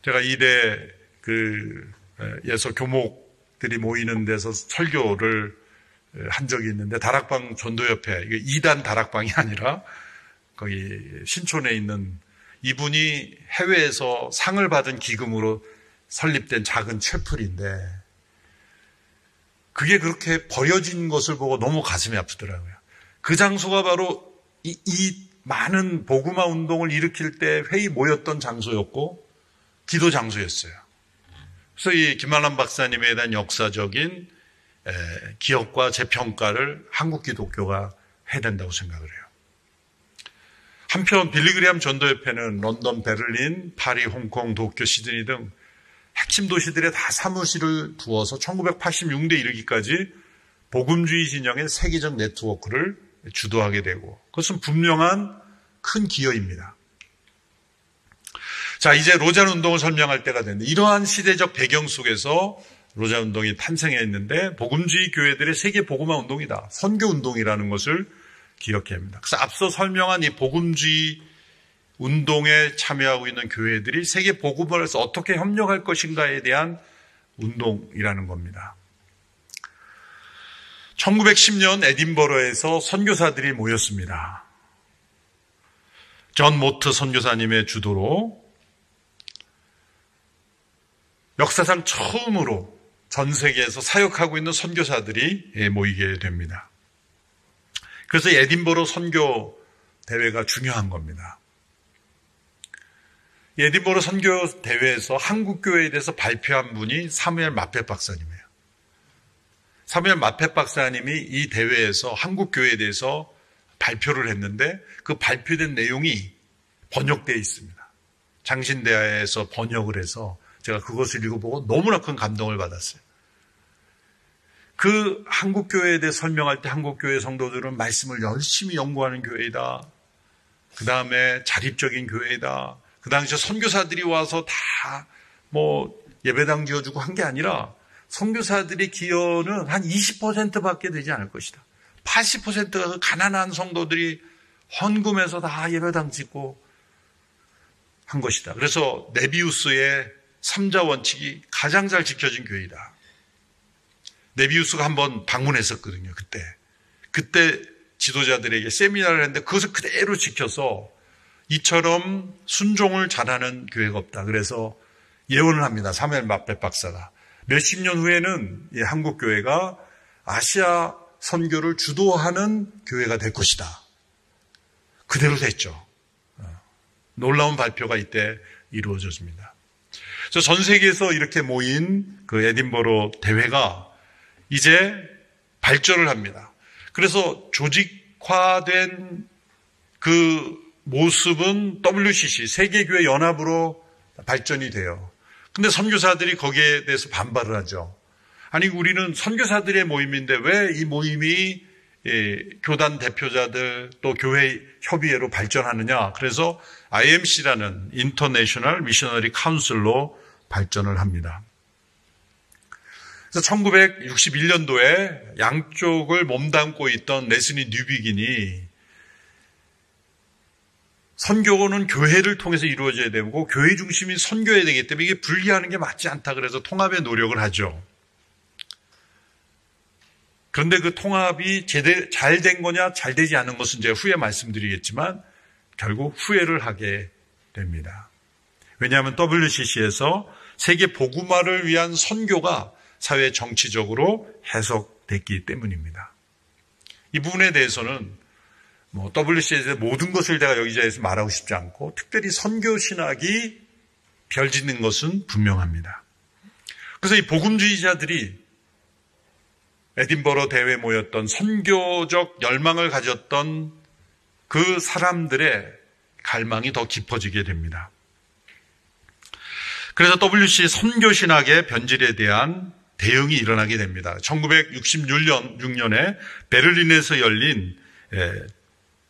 A: 제가 이대 에서 교목들이 모이는 데서 설교를 한 적이 있는데 다락방 전도협회, 이게 2단 다락방이 아니라 거기 신촌에 있는 이분이 해외에서 상을 받은 기금으로 설립된 작은 채플인데 그게 그렇게 버려진 것을 보고 너무 가슴이 아프더라고요. 그 장소가 바로 이 많은 복음화 운동을 일으킬 때 회의 모였던 장소였고 기도 장소였어요. 그래서 이 김만남 박사님에 대한 역사적인 기억과 재평가를 한국 기독교가 해야 된다고 생각을 해요. 한편 빌리 그레함 전도협회는 런던, 베를린, 파리, 홍콩, 도쿄, 시드니 등 핵심 도시들에 다 사무실을 두어서 1986년에 이르기까지 복음주의 진영의 세계적 네트워크를 주도하게 되고 그것은 분명한 큰 기여입니다. 자, 이제 로잔 운동을 설명할 때가 됐는데 이러한 시대적 배경 속에서 로잔 운동이 탄생했는데 복음주의 교회들의 세계 복음화 운동이다. 선교 운동이라는 것을 기억해야 합니다. 그래서 앞서 설명한 이 복음주의 운동에 참여하고 있는 교회들이 세계 복음화에서 어떻게 협력할 것인가에 대한 운동이라는 겁니다. 1910년 에딘버러에서 선교사들이 모였습니다. 존 모트 선교사님의 주도로 역사상 처음으로 전 세계에서 사역하고 있는 선교사들이 모이게 됩니다. 그래서 에딘버러 선교 대회가 중요한 겁니다. 에딘버러 선교 대회에서 한국 교회에 대해서 발표한 분이 사무엘 마펫 박사님이에요. 사무엘 마펫 박사님이 이 대회에서 한국 교회에 대해서 발표를 했는데 그 발표된 내용이 번역되어 있습니다. 장신대하에서 번역을 해서 제가 그것을 읽어보고 너무나 큰 감동을 받았어요. 그 한국 교회에 대해 설명할 때 한국 교회 성도들은 말씀을 열심히 연구하는 교회이다. 그 다음에 자립적인 교회이다. 그 당시에 선교사들이 와서 다 예배당 지어주고 한 게 아니라 선교사들의 기여는 한 20%밖에 되지 않을 것이다. 80%가 가난한 성도들이 헌금해서 다 예배당 짓고 한 것이다. 그래서 네비우스의 3자 원칙이 가장 잘 지켜진 교회이다. 네비우스가 한번 방문했었거든요. 그때 지도자들에게 세미나를 했는데 그것을 그대로 지켜서 이처럼 순종을 잘하는 교회가 없다. 그래서 예언을 합니다. 사무엘 마펫 박사가. 몇십 년 후에는 한국 교회가 아시아 선교를 주도하는 교회가 될 것이다. 그대로 됐죠. 놀라운 발표가 이때 이루어졌습니다. 그래서 전 세계에서 이렇게 모인 그 에딘버러 대회가 이제 발전을 합니다. 그래서 조직화된 그 모습은 WCC, 세계교회 연합으로 발전이 돼요. 근데 선교사들이 거기에 대해서 반발을 하죠. 아니, 우리는 선교사들의 모임인데 왜 이 모임이 교단 대표자들 또 교회 협의회로 발전하느냐. 그래서 IMC라는 인터내셔널 미셔너리 카운슬로 발전을 합니다. 그래서 1961년도에 양쪽을 몸담고 있던 레슬리 뉴비긴이 선교는 교회를 통해서 이루어져야 되고 교회 중심이 선교해야 되기 때문에 이게 분리하는 게 맞지 않다. 그래서 통합의 노력을 하죠. 그런데 그 통합이 잘 된 거냐 잘 되지 않은 것은 제가 후에 말씀드리겠지만 결국 후회를 하게 됩니다. 왜냐하면 WCC에서 세계 복음화를 위한 선교가 사회 정치적으로 해석됐기 때문입니다. 이 부분에 대해서는 WCC에서 모든 것을 제가 여기 자리에서 말하고 싶지 않고 특별히 선교 신학이 별짓는 것은 분명합니다. 그래서 이 복음주의자들이 에딘버러 대회에 모였던 선교적 열망을 가졌던 그 사람들의 갈망이 더 깊어지게 됩니다. 그래서 WCC 선교신학의 변질에 대한 대응이 일어나게 됩니다. 1966년에 베를린에서 열린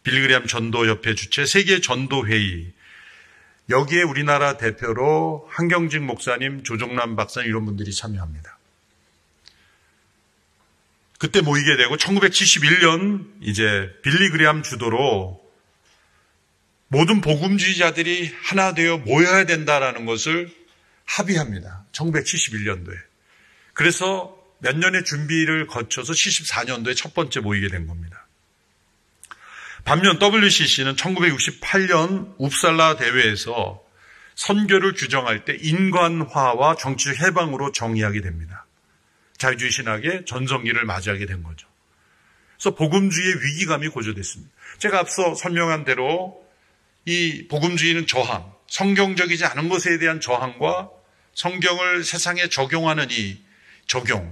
A: 빌리그리암 전도협회 주최 세계 전도회의, 여기에 우리나라 대표로 한경직 목사님, 조정남 박사님 이런 분들이 참여합니다. 그때 모이게 되고 1971년 이제 빌리그리암 주도로 모든 복음주의자들이 하나 되어 모여야 된다라는 것을 합의합니다. 1971년도에. 그래서 몇 년의 준비를 거쳐서 74년도에 첫 번째 모이게 된 겁니다. 반면 WCC는 1968년 웁살라 대회에서 선교를 규정할 때 인간화와 정치적 해방으로 정의하게 됩니다. 자유주의 신학의 전성기를 맞이하게 된 거죠. 그래서 복음주의의 위기감이 고조됐습니다. 제가 앞서 설명한 대로 이 복음주의는 저항, 성경적이지 않은 것에 대한 저항과 성경을 세상에 적용하는 이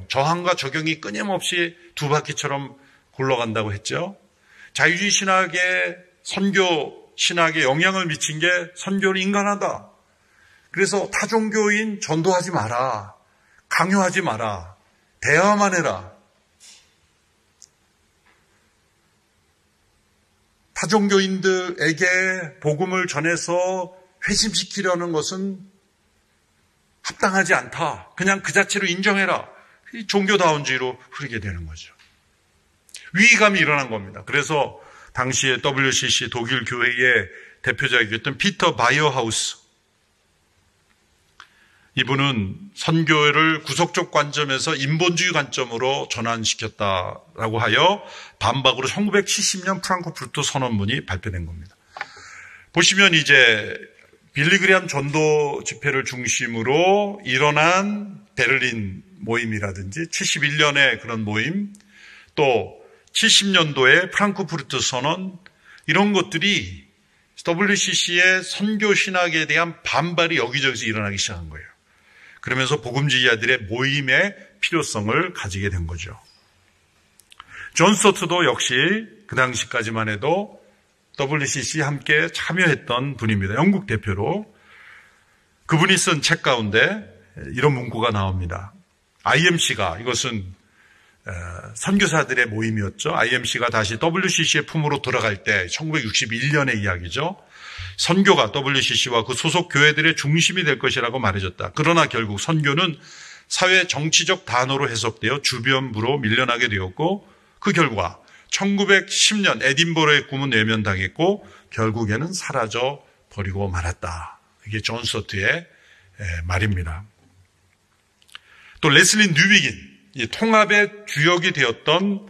A: 저항과 적용이 끊임없이 두 바퀴처럼 굴러간다고 했죠. 자유주의 신학의 선교 신학에 영향을 미친 게 선교는 인간하다. 그래서 타종교인 전도하지 마라. 강요하지 마라. 대화만 해라. 타종교인들에게 복음을 전해서 회심시키려는 것은 합당하지 않다. 그냥 그 자체로 인정해라. 이 종교다운주의로 흐르게 되는 거죠. 위기감이 일어난 겁니다. 그래서 당시에 WCC 독일 교회의 대표자이었던 피터 바이어하우스, 이분은 선교를 구속적 관점에서 인본주의 관점으로 전환시켰다라고 하여 반박으로 1970년 프랑크푸르트 선언문이 발표된 겁니다. 보시면 이제 빌리그리암 전도 집회를 중심으로 일어난 베를린 모임이라든지 71년의 그런 모임, 또 70년도에 프랑크푸르트 선언, 이런 것들이 WCC의 선교 신학에 대한 반발이 여기저기서 일어나기 시작한 거예요. 그러면서 복음주의자들의 모임의 필요성을 가지게 된 거죠. 존 스토트도 역시 그 당시까지만 해도 WCC에 함께 참여했던 분입니다. 영국 대표로. 그분이 쓴 책 가운데 이런 문구가 나옵니다. IMC가, 이것은 선교사들의 모임이었죠. IMC가 다시 WCC의 품으로 들어갈 때 1961년의 이야기죠. 선교가 WCC와 그 소속 교회들의 중심이 될 것이라고 말해줬다. 그러나 결국 선교는 사회 정치적 단어로 해석되어 주변부로 밀려나게 되었고, 그 결과 1910년 에딘버러의 꿈은 외면당했고 결국에는 사라져 버리고 말았다. 이게 존 스토트의 말입니다. 또 레슬리 뉴비긴, 이 통합의 주역이 되었던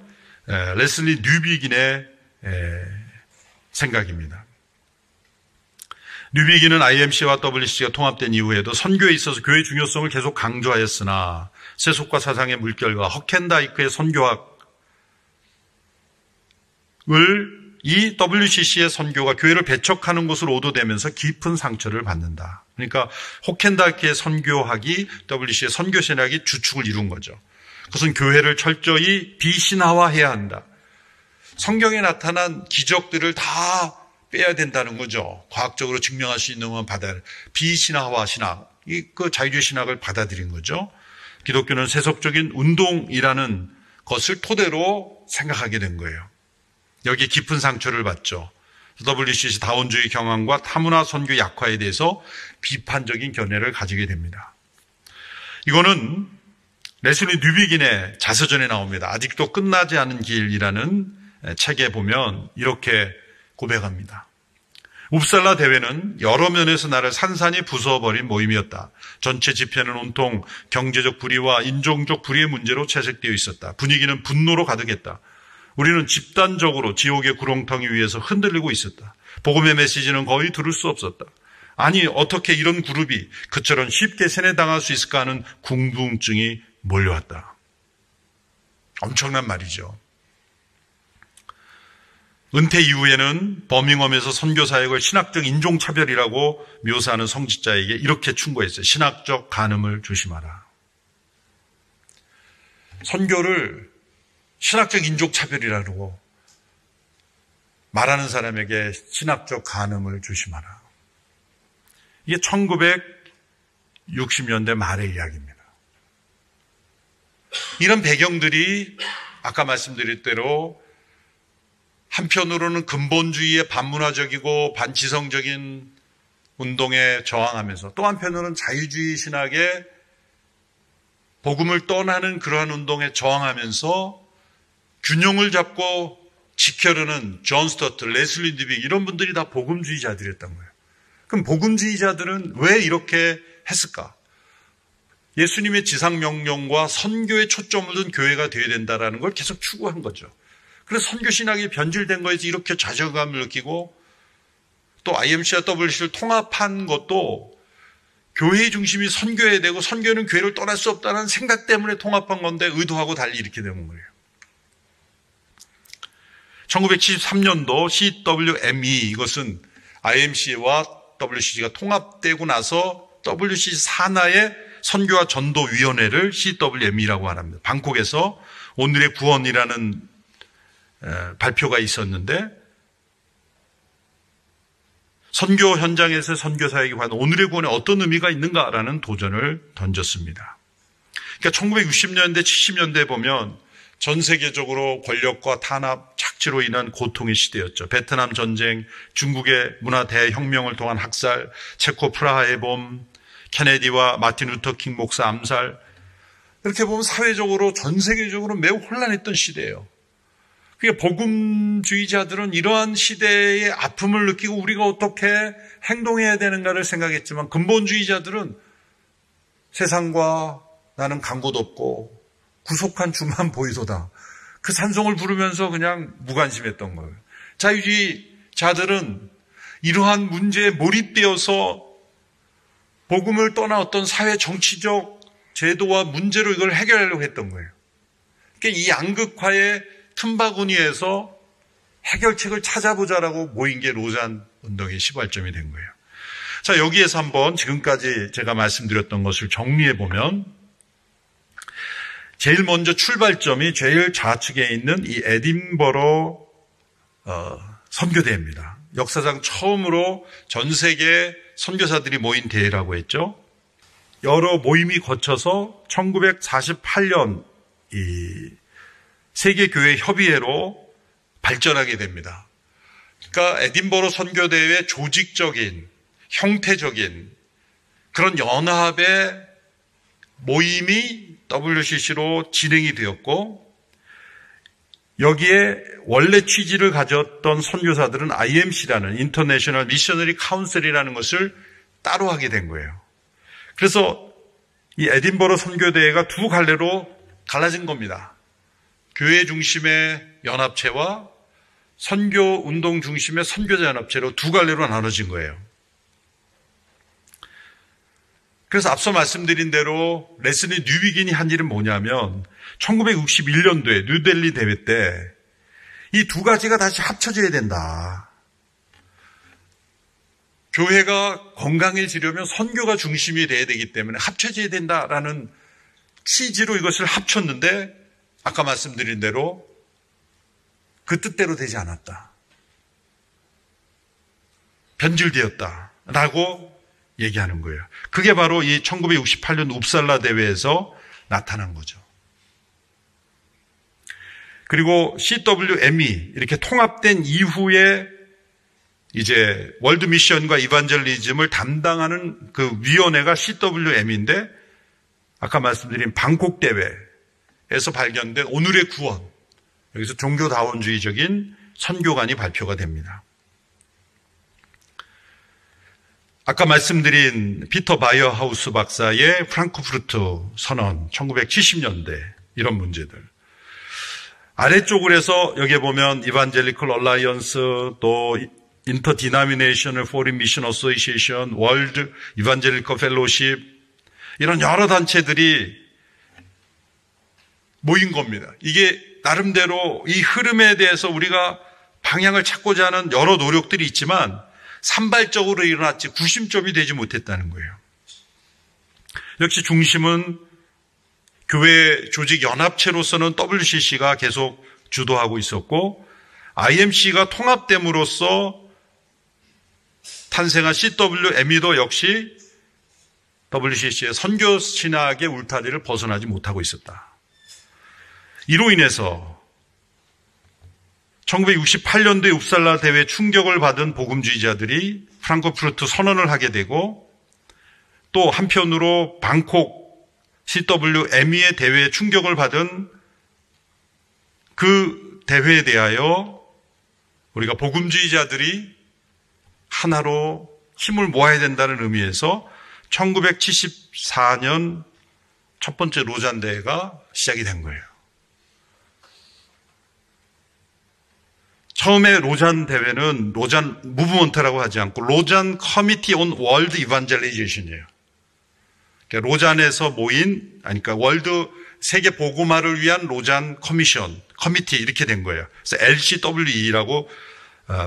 A: 레슬리 뉴비긴의 생각입니다. 뉴비긴은 IMC와 WCC가 통합된 이후에도 선교에 있어서 교회의 중요성을 계속 강조하였으나 세속과 사상의 물결과 허켄다이크의 선교학을 이 WCC의 선교가 교회를 배척하는 것으로 오도되면서 깊은 상처를 받는다. 그러니까 호켄다이크의 선교학이 WCC의 선교신학이 주축을 이룬 거죠. 그것은 교회를 철저히 비신화화해야 한다. 성경에 나타난 기적들을 다 빼야 된다는 거죠. 과학적으로 증명할 수 있는 것만 받아야, 비신화화 신학, 그 자유주의 신학을 받아들인 거죠. 기독교는 세속적인 운동이라는 것을 토대로 생각하게 된 거예요. 여기에 깊은 상처를 받죠. WCC 다원주의 경향과 타문화 선교 약화에 대해서 비판적인 견해를 가지게 됩니다. 이거는 레슬리 뉴비긴의 자서전에 나옵니다. 아직도 끝나지 않은 길이라는 책에 보면 이렇게 고백합니다. 웁살라 대회는 여러 면에서 나를 산산이 부숴버린 모임이었다. 전체 집회는 온통 경제적 불의와 인종적 불의의 문제로 채색되어 있었다. 분위기는 분노로 가득했다. 우리는 집단적으로 지옥의 구렁텅이 위에서 흔들리고 있었다. 복음의 메시지는 거의 들을 수 없었다. 아니, 어떻게 이런 그룹이 그처럼 쉽게 세뇌당할 수 있을까 하는 궁금증이 몰려왔다. 엄청난 말이죠. 은퇴 이후에는 버밍엄에서 선교사역을 신학적 인종차별이라고 묘사하는 성직자에게 이렇게 충고했어요. 신학적 간음을 조심하라. 선교를 신학적 인종차별이라고 말하는 사람에게 신학적 간음을 조심하라. 이게 1960년대 말의 이야기입니다. 이런 배경들이 아까 말씀드린 대로 한편으로는 근본주의의 반문화적이고 반지성적인 운동에 저항하면서 또 한편으로는 자유주의 신학의 복음을 떠나는 그러한 운동에 저항하면서 균형을 잡고 지켜려는 존 스토트, 레슬리 뉴비긴 이런 분들이 다 복음주의자들이었던 거예요. 그럼 복음주의자들은 왜 이렇게 했을까? 예수님의 지상명령과 선교에 초점을 둔 교회가 되어야 된다는 걸 계속 추구한 거죠. 그래서 선교신학이 변질된 거에서 이렇게 좌절감을 느끼고 또 IMC와 WCC를 통합한 것도 교회의 중심이 선교해야 되고 선교는 교회를 떠날 수 없다는 생각 때문에 통합한 건데 의도하고 달리 이렇게 되는 거예요. 1973년도 CWME, 이것은 IMC와 WCC가 통합되고 나서 WCC 산하의 선교와 전도위원회를 CWME라고 말합니다. 방콕에서 오늘의 구원이라는 발표가 있었는데 선교 현장에서 선교사에게 받은 오늘의 구원에 어떤 의미가 있는가라는 도전을 던졌습니다. 그러니까 1960년대, 70년대에 보면 전 세계적으로 권력과 탄압, 착지로 인한 고통의 시대였죠. 베트남 전쟁, 중국의 문화 대혁명을 통한 학살, 체코 프라하의 봄, 케네디와 마틴 루터 킹 목사 암살, 이렇게 보면 사회적으로 전 세계적으로 매우 혼란했던 시대예요. 그러니까 복음주의자들은 이러한 시대의 아픔을 느끼고 우리가 어떻게 행동해야 되는가를 생각했지만, 근본주의자들은 세상과 나는 간 곳 없고 구속한 주만 보이도다, 그 찬송을 부르면서 그냥 무관심했던 거예요. 자유주의자들은 이러한 문제에 몰입되어서 복음을 떠나 어떤 사회 정치적 제도와 문제로 이걸 해결하려고 했던 거예요. 그러니까 이 양극화의 틈바구니에서 해결책을 찾아보자라고 모인 게 로잔 운동의 시발점이 된 거예요. 자, 여기에서 한번 지금까지 제가 말씀드렸던 것을 정리해 보면, 제일 먼저 출발점이 제일 좌측에 있는 이 에딘버러 선교대회입니다. 역사상 처음으로 전 세계 선교사들이 모인 대회라고 했죠. 여러 모임이 거쳐서 1948년 이 세계교회 협의회로 발전하게 됩니다. 그러니까 에딘버러 선교대회의 조직적인, 형태적인 그런 연합의 모임이 WCC로 진행이 되었고, 여기에 원래 취지를 가졌던 선교사들은 IMC라는 인터내셔널 미셔너리 카운슬이라는 것을 따로 하게 된 거예요. 그래서 이 에딘버러 선교대회가 두 갈래로 갈라진 겁니다. 교회 중심의 연합체와 선교 운동 중심의 선교자 연합체로 두 갈래로 나눠진 거예요. 그래서 앞서 말씀드린 대로 레슬리 뉴비긴이 한 일은 뭐냐면, 1961년도에 뉴델리 대회 때 이 두 가지가 다시 합쳐져야 된다. 교회가 건강해지려면 선교가 중심이 돼야 되기 때문에 합쳐져야 된다라는 취지로 이것을 합쳤는데, 아까 말씀드린 대로 그 뜻대로 되지 않았다, 변질되었다라고 얘기하는 거예요. 그게 바로 이 1968년 웁살라 대회에서 나타난 거죠. 그리고 CWM이 이렇게 통합된 이후에 이제 월드 미션과 이반젤리즘을 담당하는 그 위원회가 CWM인데, 아까 말씀드린 방콕 대회에서 발견된 오늘의 구원, 여기서 종교다원주의적인 선교관이 발표가 됩니다. 아까 말씀드린 피터 바이어하우스 박사의 프랑크푸르트 선언, 1970년대 이런 문제들. 아래쪽을 해서 여기에 보면 이반젤리컬 얼라이언스, 또 인터디나미네이셔널 포린 미션 어소시에이션, 월드 이반젤리컬 펠로십, 이런 여러 단체들이 모인 겁니다. 이게 나름대로 이 흐름에 대해서 우리가 방향을 찾고자 하는 여러 노력들이 있지만 산발적으로 일어났지 구심점이 되지 못했다는 거예요. 역시 중심은 교회 조직 연합체로서는 WCC가 계속 주도하고 있었고, IMC가 통합됨으로써 탄생한 CWME도 역시 WCC의 선교 신학의 울타리를 벗어나지 못하고 있었다. 이로 인해서 1968년도에 웁살라 대회 충격을 받은 복음주의자들이 프랑크푸르트 선언을 하게 되고, 또 한편으로 방콕 CWME의 대회에 충격을 받은 그 대회에 대하여 우리가 복음주의자들이 하나로 힘을 모아야 된다는 의미에서 1974년 첫 번째 로잔 대회가 시작이 된 거예요. 처음에 로잔 대회는 로잔 무브먼트라고 하지 않고 로잔 커미티 온 월드 이반젤리제이션이에요. 그러니까 로잔에서 모인, 그러니까 월드 세계 복음화를 위한 로잔 커미티 이렇게 된 거예요. 그래서 LCWE라고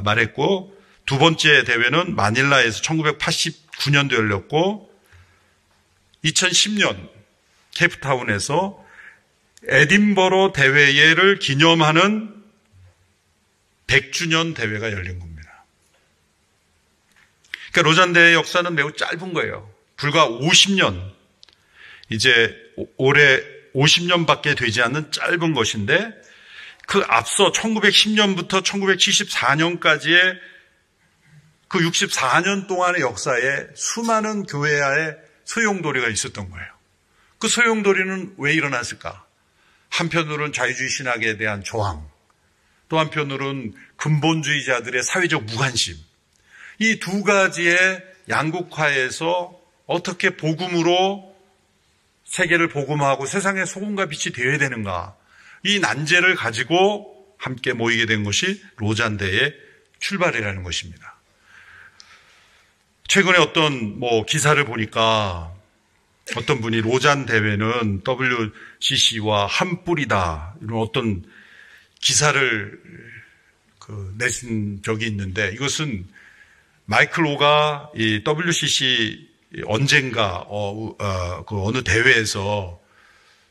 A: 말했고, 두 번째 대회는 마닐라에서 1989년도 열렸고, 2010년 케이프타운에서 에딘버러 대회를 기념하는 100주년 대회가 열린 겁니다. 그러니까 로잔 대회 역사는 매우 짧은 거예요. 불과 50년, 이제 올해 50년밖에 되지 않는 짧은 것인데, 그 앞서 1910년부터 1974년까지의 그 64년 동안의 역사에 수많은 교회와의 소용돌이가 있었던 거예요. 그 소용돌이는 왜 일어났을까? 한편으로는 자유주의 신학에 대한 저항, 또 한편으로는 근본주의자들의 사회적 무관심, 이 두 가지의 양극화에서 어떻게 복음으로 세계를 복음하고 세상의 소금과 빛이 되어야 되는가, 이 난제를 가지고 함께 모이게 된 것이 로잔대의 출발이라는 것입니다. 최근에 어떤 기사를 보니까 어떤 분이 로잔 대회는 WCC와 한 뿔이다, 이런 어떤 기사를 내신 적이 있는데, 이것은 마이클 오가 이 WCC 언젠가 그 어느 대회에서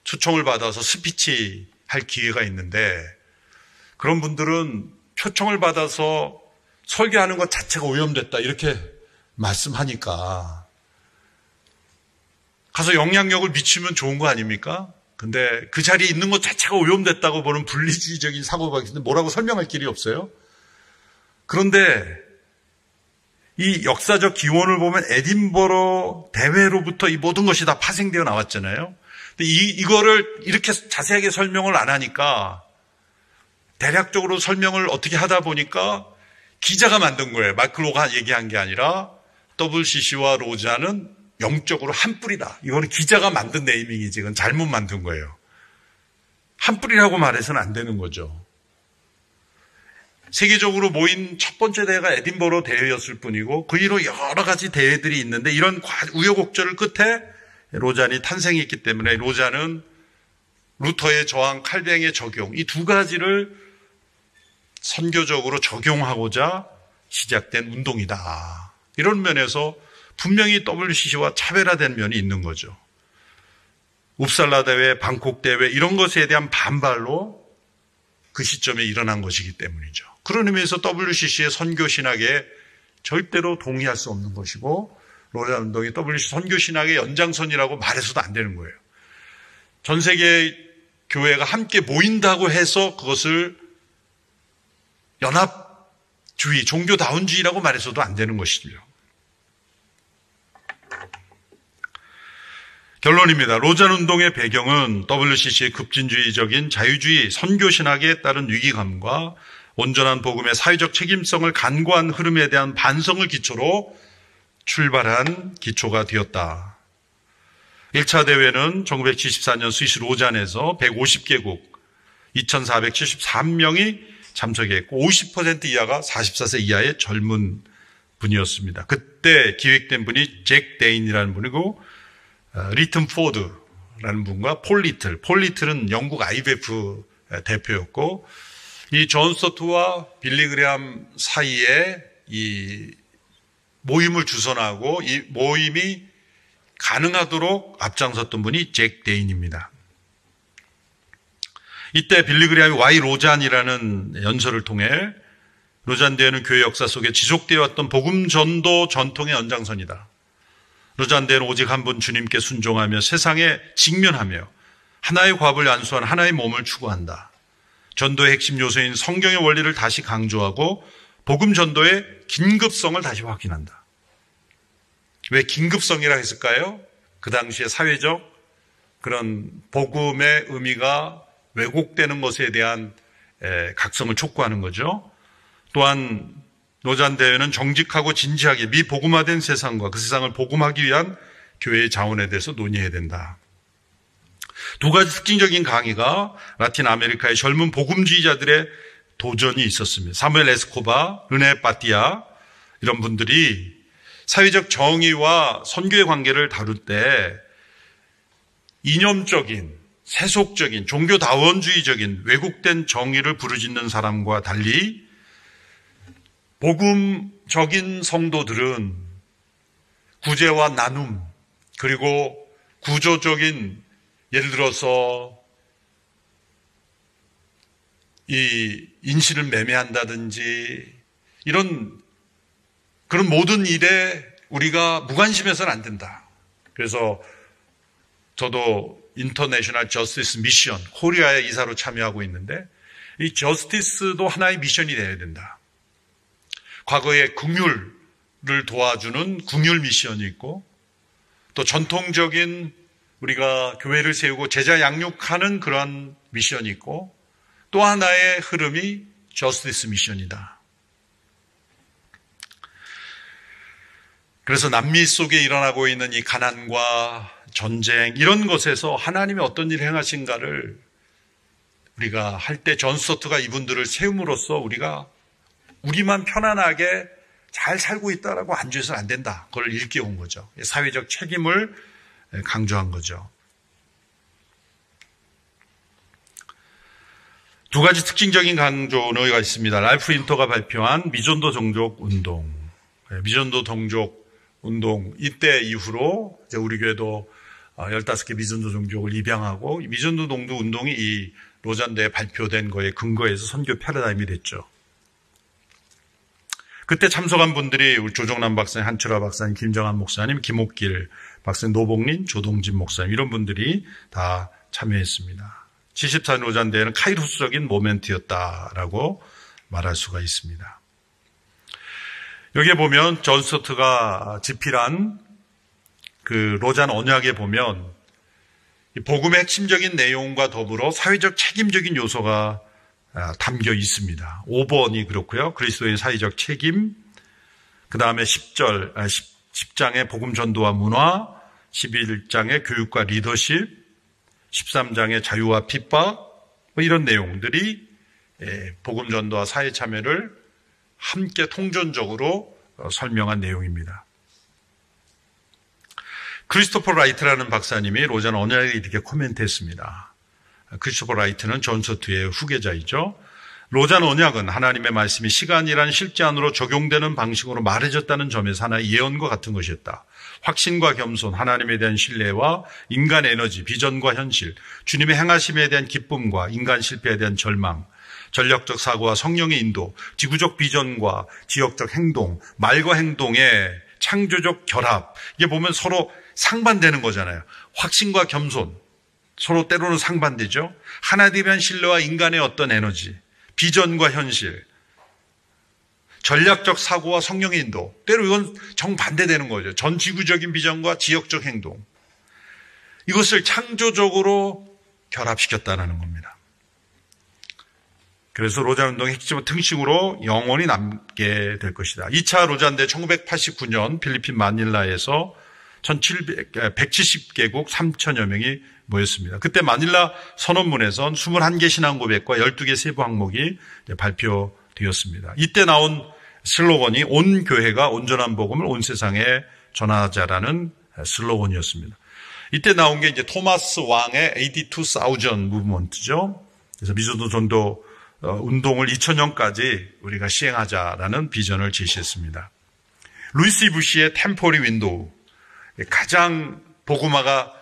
A: 초청을 받아서 스피치 할 기회가 있는데, 그런 분들은 초청을 받아서 설교하는 것 자체가 오염됐다 이렇게 말씀하니까 가서 영향력을 미치면 좋은 거 아닙니까? 근데 그 자리에 있는 것 자체가 오염됐다고 보는 분리주의적인 사고방식인데 뭐라고 설명할 길이 없어요. 그런데 이 역사적 기원을 보면 에딘버러 대회로부터 이 모든 것이 다 파생되어 나왔잖아요. 근데 이거를 이렇게 자세하게 설명을 안 하니까, 대략적으로 설명을 어떻게 하다 보니까 기자가 만든 거예요. 마이클 오가 얘기한 게 아니라 WCC와 로잔은 영적으로 한 뿔이다. 이거는 기자가 만든 네이밍이지, 이건 잘못 만든 거예요. 한 뿔이라고 말해서는 안 되는 거죠. 세계적으로 모인 첫 번째 대회가 에딘버러 대회였을 뿐이고, 그 이후로 여러 가지 대회들이 있는데, 이런 우여곡절을 끝에 로잔이 탄생했기 때문에 로잔은 루터의 저항, 칼뱅의 적용, 이 두 가지를 선교적으로 적용하고자 시작된 운동이다. 이런 면에서 분명히 WCC와 차별화된 면이 있는 거죠. 웁살라 대회, 방콕 대회 이런 것에 대한 반발로 그 시점에 일어난 것이기 때문이죠. 그런 의미에서 WCC의 선교 신학에 절대로 동의할 수 없는 것이고, 로잔 운동이 WCC 선교 신학의 연장선이라고 말해서도 안 되는 거예요. 전 세계 교회가 함께 모인다고 해서 그것을 연합주의, 종교다운주의라고 말해서도 안 되는 것이죠. 결론입니다. 로잔 운동의 배경은 WCC의 급진주의적인 자유주의 선교신학에 따른 위기감과 온전한 복음의 사회적 책임성을 간과한 흐름에 대한 반성을 기초로 출발한 기초가 되었다. 1차 대회는 1974년 스위스 로잔에서 150개국 2473명이 참석했고 50% 이하가 44세 이하의 젊은 분이었습니다. 그때 기획된 분이 잭 데인이라는 분이고, 리튼 포드라는 분과 폴 리틀은 영국 IVF 대표였고, 이 존 스토트와 빌리 그레함 사이에 이 모임을 주선하고 이 모임이 가능하도록 앞장섰던 분이 잭 데인입니다. 이때 빌리 그레함이 와이 로잔이라는 연설을 통해 로잔 대회는 교회 역사 속에 지속되어 왔던 복음 전도 전통의 연장선이다. 로잔 대회는 오직 한 분 주님께 순종하며 세상에 직면하며 하나의 과업을 안수한 하나의 몸을 추구한다. 전도의 핵심 요소인 성경의 원리를 다시 강조하고 복음 전도의 긴급성을 다시 확인한다. 왜 긴급성이라 했을까요? 그 당시에 사회적 그런 복음의 의미가 왜곡되는 것에 대한 각성을 촉구하는 거죠. 또한 로잔 대회는 정직하고 진지하게 미복음화된 세상과 그 세상을 복음하기 위한 교회의 자원에 대해서 논의해야 된다. 두 가지 특징적인 강의가 라틴 아메리카의 젊은 복음주의자들의 도전이 있었습니다. 사무엘 에스코바, 르네 바티아 이런 분들이 사회적 정의와 선교의 관계를 다룰 때 이념적인, 세속적인, 종교다원주의적인 왜곡된 정의를 부르짖는 사람과 달리 복음적인 성도들은 구제와 나눔, 그리고 구조적인, 예를 들어서 이 인신을 매매한다든지 이런 그런 모든 일에 우리가 무관심해서는 안 된다. 그래서 저도 인터내셔널 저스티스 미션 코리아의 이사로 참여하고 있는데 이 저스티스도 하나의 미션이 되어야 된다. 과거에 긍휼을 도와주는 긍휼 미션이 있고, 또 전통적인 우리가 교회를 세우고 제자 양육하는 그런 미션이 있고, 또 하나의 흐름이 저스티스 미션이다. 그래서 남미 속에 일어나고 있는 이 가난과 전쟁, 이런 것에서 하나님이 어떤 일을 행하신가를 우리가 할 때 존 스토트가 이분들을 세움으로써 우리만 편안하게 잘 살고 있다라고 안주해서는 안 된다. 그걸 일깨운 거죠. 사회적 책임을 강조한 거죠. 두 가지 특징적인 강조가 있습니다. 랄프 윈터가 발표한 미전도 종족 운동. 미전도 종족 운동, 이때 이후로 이제 우리 교회도 15개 미전도 종족을 입양하고, 미전도 종족 운동이 이 로잔대에 발표된 거에 근거해서 선교 패러다임이 됐죠. 그때 참석한 분들이 우리 조정남 박사님, 한철아 박사님, 김정한 목사님, 김옥길 박사님, 노복린, 조동진 목사님, 이런 분들이 다 참여했습니다. 74년 로잔대회는 카이로스적인 모멘트였다라고 말할 수가 있습니다. 여기에 보면 존 스토트가 집필한 그 로잔 언약에 보면 복음의 핵심적인 내용과 더불어 사회적 책임적인 요소가 담겨 있습니다. 5번이 그렇고요. 그리스도인 사회적 책임, 그 다음에 10장의 복음 전도와 문화, 11장의 교육과 리더십, 13장의 자유와 핍박, 이런 내용들이 복음 전도와 사회 참여를 함께 통전적으로 설명한 내용입니다. 크리스토퍼 라이트라는 박사님이 로잔 언약에 이렇게 코멘트했습니다. 크리스토퍼 라이트는 존 스토트의 후계자이죠. 로잔 언약은 하나님의 말씀이 시간이란 실제안으로 적용되는 방식으로 말해졌다는 점에서 하나의 예언과 같은 것이었다. 확신과 겸손, 하나님에 대한 신뢰와 인간 에너지, 비전과 현실, 주님의 행하심에 대한 기쁨과 인간 실패에 대한 절망, 전략적 사고와 성령의 인도, 지구적 비전과 지역적 행동, 말과 행동의 창조적 결합. 이게 보면 서로 상반되는 거잖아요. 확신과 겸손, 서로 때로는 상반되죠. 하나님에 대한 신뢰와 인간의 어떤 에너지, 비전과 현실, 전략적 사고와 성령의 인도, 때로 이건 정반대되는 거죠. 전 지구적인 비전과 지역적 행동, 이것을 창조적으로 결합시켰다는 겁니다. 그래서 로잔 운동의 핵심 특징으로 영원히 남게 될 것이다. 2차 로잔대 1989년 필리핀 마닐라에서 170개국 3천여 명이 모였습니다. 그때 마닐라 선언문에선 21개 신앙 고백과 12개 세부 항목이 발표되었습니다. 이때 나온 슬로건이 온 교회가 온전한 복음을 온 세상에 전하자라는 슬로건이었습니다. 이때 나온 게 이제 토마스 왕의 82,000 무브먼트죠. 그래서 미전도 전도 운동을 2000년까지 우리가 시행하자라는 비전을 제시했습니다. 루이스 부시의 템포리 윈도우, 가장 복음화가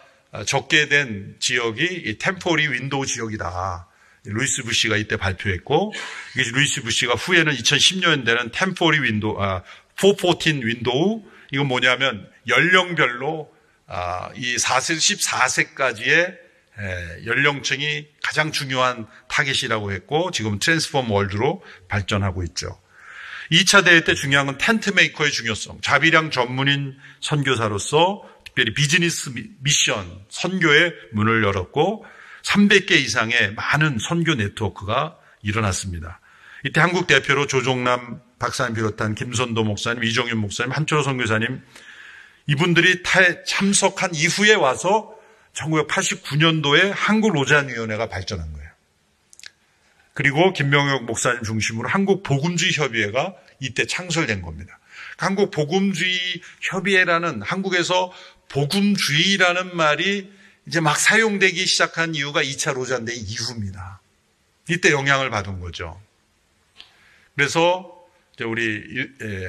A: 적게 된 지역이 이 템포리 윈도우 지역이다. 루이스 부시가 이때 발표했고, 루이스 부시가 후에는 2010년대는 템포리 윈도우, 414 윈도우, 이건 뭐냐면 연령별로 이 14세까지의 연령층이 가장 중요한 타겟이라고 했고, 지금 트랜스포머 월드로 발전하고 있죠. 2차 대회 때 중요한 건 텐트 메이커의 중요성, 자비량 전문인 선교사로서 특별히 비즈니스 미션, 선교의 문을 열었고 300개 이상의 많은 선교 네트워크가 일어났습니다. 이때 한국 대표로 조종남 박사님 비롯한 김선도 목사님, 이정윤 목사님, 한철호 선교사님, 이분들이 참석한 이후에 와서 1989년도에 한국로잔위원회가 발전한 거예요. 그리고 김명혁 목사님 중심으로 한국복음주의협의회가 이때 창설된 겁니다. 한국복음주의협의회라는, 한국에서 복음주의라는 말이 이제 막 사용되기 시작한 이유가 2차 로잔대회 이후입니다. 이때 영향을 받은 거죠. 그래서 이제 우리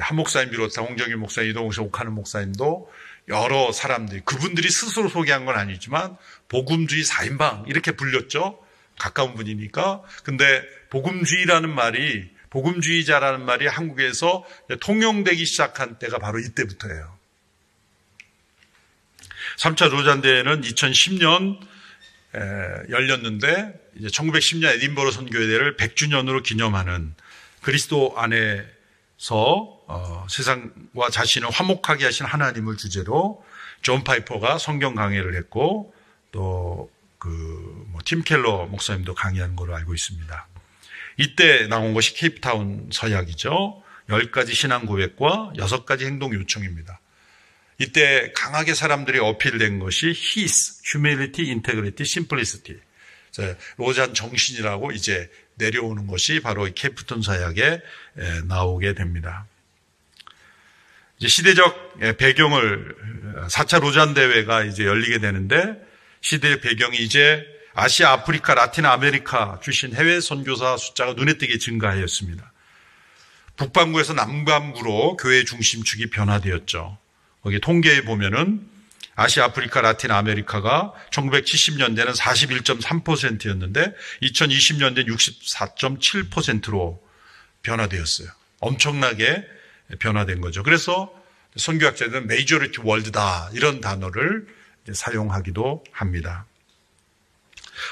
A: 한 목사님 비롯한 홍정일 목사님, 이동욱 목사님, 옥하는 목사님도 여러 사람들이, 그분들이 스스로 소개한 건 아니지만 복음주의 4인방 이렇게 불렸죠. 가까운 분이니까. 근데 복음주의라는 말이, 복음주의자라는 말이 한국에서 통용되기 시작한 때가 바로 이때부터예요. 3차 로잔대회는 2010년 열렸는데 이제 1910년 에딘버러 선교회를 100주년으로 기념하는 그리스도 안에서 세상과 자신을 화목하게 하신 하나님을 주제로 존 파이퍼가 성경 강해를 했고 또 팀 켈러 목사님도 강의한 걸로 알고 있습니다. 이때 나온 것이 케이프타운 서약이죠. 10가지 신앙 고백과 6가지 행동 요청입니다. 이때 강하게 사람들이 어필된 것이 His, Humility, Integrity, Simplicity. 로잔 정신이라고 이제 내려오는 것이 바로 이 케이프타운 서약에 나오게 됩니다. 이제 시대적 배경을 4차 로잔 대회가 이제 열리게 되는데 시대의 배경이 이제 아시아, 아프리카, 라틴 아메리카 출신 해외 선교사 숫자가 눈에 띄게 증가하였습니다. 북반구에서 남반구로 교회 중심축이 변화되었죠. 거기 통계에 보면은 아시아, 아프리카, 라틴 아메리카가 1970년대는 41.3%였는데 2020년대는 64.7%로 변화되었어요. 엄청나게 변화된 거죠. 그래서 선교학자들은 메이저리티 월드다 이런 단어를 사용하기도 합니다.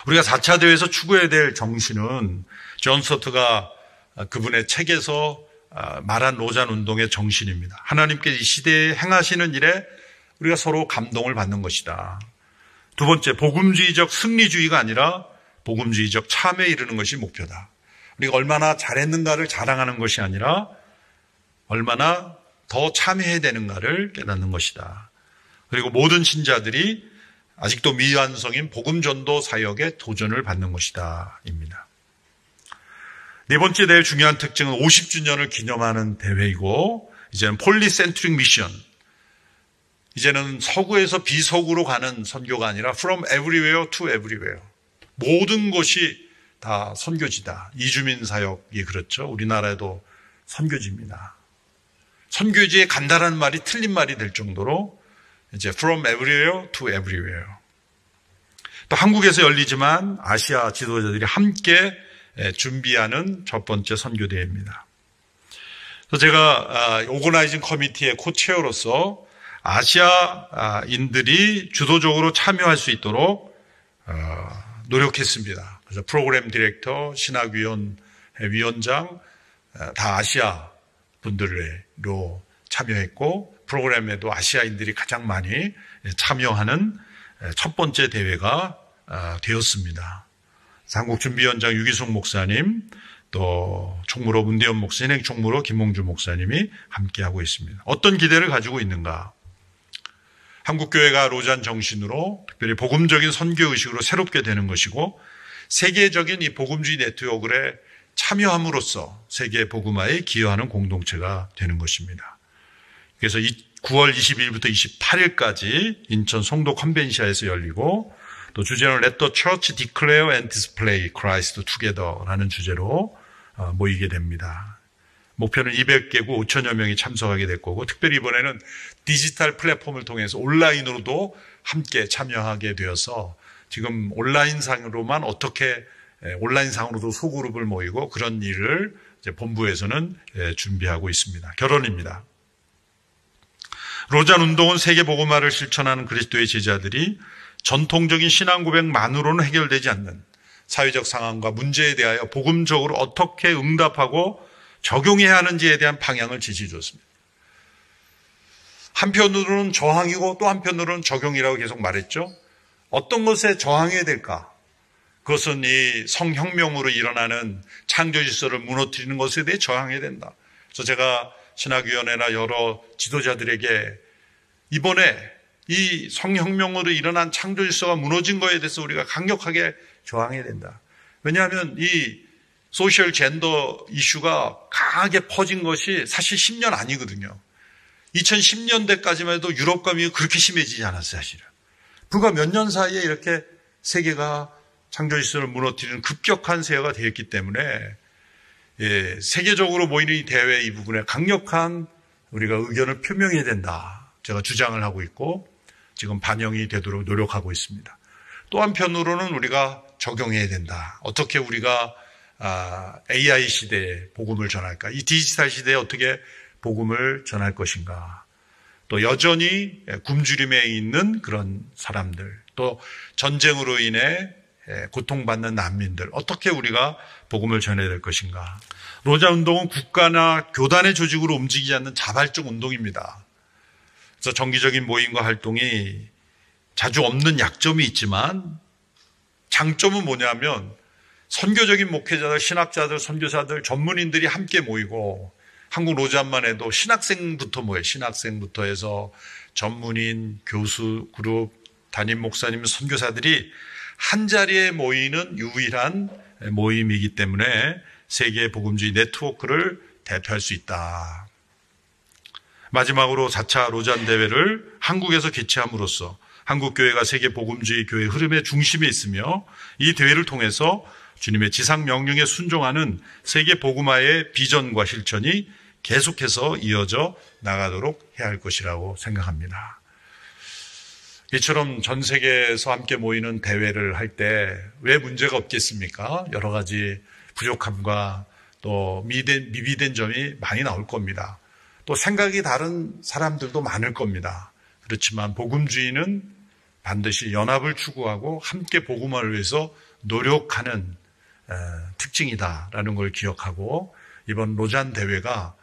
A: 우리가 4차 대회에서 추구해야 될 정신은 존 스토트가 그분의 책에서 말한 로잔 운동의 정신입니다. 하나님께 이 시대에 행하시는 일에 우리가 서로 감동을 받는 것이다. 두 번째, 복음주의적 승리주의가 아니라 복음주의적 참회에 이르는 것이 목표다. 우리가 얼마나 잘했는가를 자랑하는 것이 아니라 얼마나 더 참회해야 되는가를 깨닫는 것이다. 그리고 모든 신자들이 아직도 미완성인 복음전도 사역에 도전을 받는 것이다 입니다. 네 번째 대회 중요한 특징은 50주년을 기념하는 대회이고 이제는 폴리센트릭 미션, 이제는 서구에서 비서구로 가는 선교가 아니라 from everywhere to everywhere, 모든 곳이 다 선교지다. 이주민 사역이 그렇죠. 우리나라에도 선교지입니다. 선교지에 간다라는 말이 틀린 말이 될 정도로 이제 from everywhere to everywhere. 또 한국에서 열리지만 아시아 지도자들이 함께 준비하는 첫 번째 선교대회입니다. 그래서 제가 오거나이징 커미티의 코체어로서 아시아인들이 주도적으로 참여할 수 있도록 노력했습니다. 그래서 프로그램 디렉터, 신학위원, 위원장 다 아시아 분들로 참여했고 프로그램에도 아시아인들이 가장 많이 참여하는 첫 번째 대회가 되었습니다. 한국준비위원장 유기숙 목사님, 또 총무로 문대현 목사, 현행 총무로 김홍주 목사님이 함께하고 있습니다. 어떤 기대를 가지고 있는가? 한국교회가 로잔 정신으로 특별히 복음적인 선교의식으로 새롭게 되는 것이고 세계적인 이 복음주의 네트워크에 참여함으로써 세계 복음화에 기여하는 공동체가 되는 것입니다. 그래서 9월 22일부터 28일까지 인천 송도 컨벤시아에서 열리고 또 주제는 Let the Church Declare and Display Christ Together라는 주제로 모이게 됩니다. 목표는 200개국 5천여 명이 참석하게 될 거고 특별히 이번에는 디지털 플랫폼을 통해서 온라인으로도 함께 참여하게 되어서 지금 온라인상으로만 어떻게 온라인상으로도 소그룹을 모이고 그런 일을 이제 본부에서는 준비하고 있습니다. 결론입니다. 로잔 운동은 세계 복음화를 실천하는 그리스도의 제자들이 전통적인 신앙 고백만으로는 해결되지 않는 사회적 상황과 문제에 대하여 복음적으로 어떻게 응답하고 적용해야 하는지에 대한 방향을 제시해 줬습니다. 한편으로는 저항이고 또 한편으로는 적용이라고 계속 말했죠. 어떤 것에 저항해야 될까? 그것은 이 성혁명으로 일어나는 창조 질서를 무너뜨리는 것에 대해 저항해야 된다. 그래서 제가 신학위원회나 여러 지도자들에게 이번에 이 성혁명으로 일어난 창조 질서가 무너진 거에 대해서 우리가 강력하게 저항해야 된다. 왜냐하면 이 소셜 젠더 이슈가 강하게 퍼진 것이 사실 10년 아니거든요. 2010년대까지만 해도 유럽과 미국 그렇게 심해지지 않았어요, 사실은. 불과 몇 년 사이에 이렇게 세계가 창조 질서를 무너뜨리는 급격한 세계가 되었기 때문에 세계적으로 모이는 이 대회 이 부분에 강력한 우리가 의견을 표명해야 된다. 제가 주장을 하고 있고 지금 반영이 되도록 노력하고 있습니다. 또 한편으로는 우리가 적용해야 된다. 어떻게 우리가 AI 시대에 복음을 전할까? 이 디지털 시대에 어떻게 복음을 전할 것인가? 또 여전히 굶주림에 있는 그런 사람들, 또 전쟁으로 인해 고통받는 난민들 어떻게 우리가 복음을 전해야 될 것인가. 로자 운동은 국가나 교단의 조직으로 움직이지 않는 자발적 운동입니다. 그래서 정기적인 모임과 활동이 자주 없는 약점이 있지만 장점은 뭐냐면 선교적인 목회자들, 신학자들, 선교사들, 전문인들이 함께 모이고 한국 로자만 해도 신학생부터 모여요. 신학생부터 해서 전문인, 교수, 그룹, 담임 목사님, 선교사들이 한 자리에 모이는 유일한 모임이기 때문에 세계 복음주의 네트워크를 대표할 수 있다. 마지막으로 4차 로잔 대회를 한국에서 개최함으로써 한국교회가 세계 복음주의 교회 흐름의 중심에 있으며 이 대회를 통해서 주님의 지상 명령에 순종하는 세계 복음화의 비전과 실천이 계속해서 이어져 나가도록 해야 할 것이라고 생각합니다. 이처럼 전 세계에서 함께 모이는 대회를 할 때 왜 문제가 없겠습니까? 여러 가지 부족함과 또 미비된 점이 많이 나올 겁니다. 또 생각이 다른 사람들도 많을 겁니다. 그렇지만 복음주의는 반드시 연합을 추구하고 함께 복음화를 위해서 노력하는 특징이다라는 걸 기억하고 이번 로잔 대회가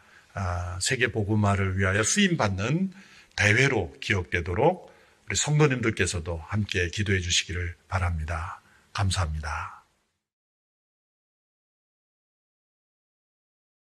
A: 세계 복음화를 위하여 쓰임받는 대회로 기억되도록 우리 성도님들께서도 함께 기도해 주시기를 바랍니다. 감사합니다.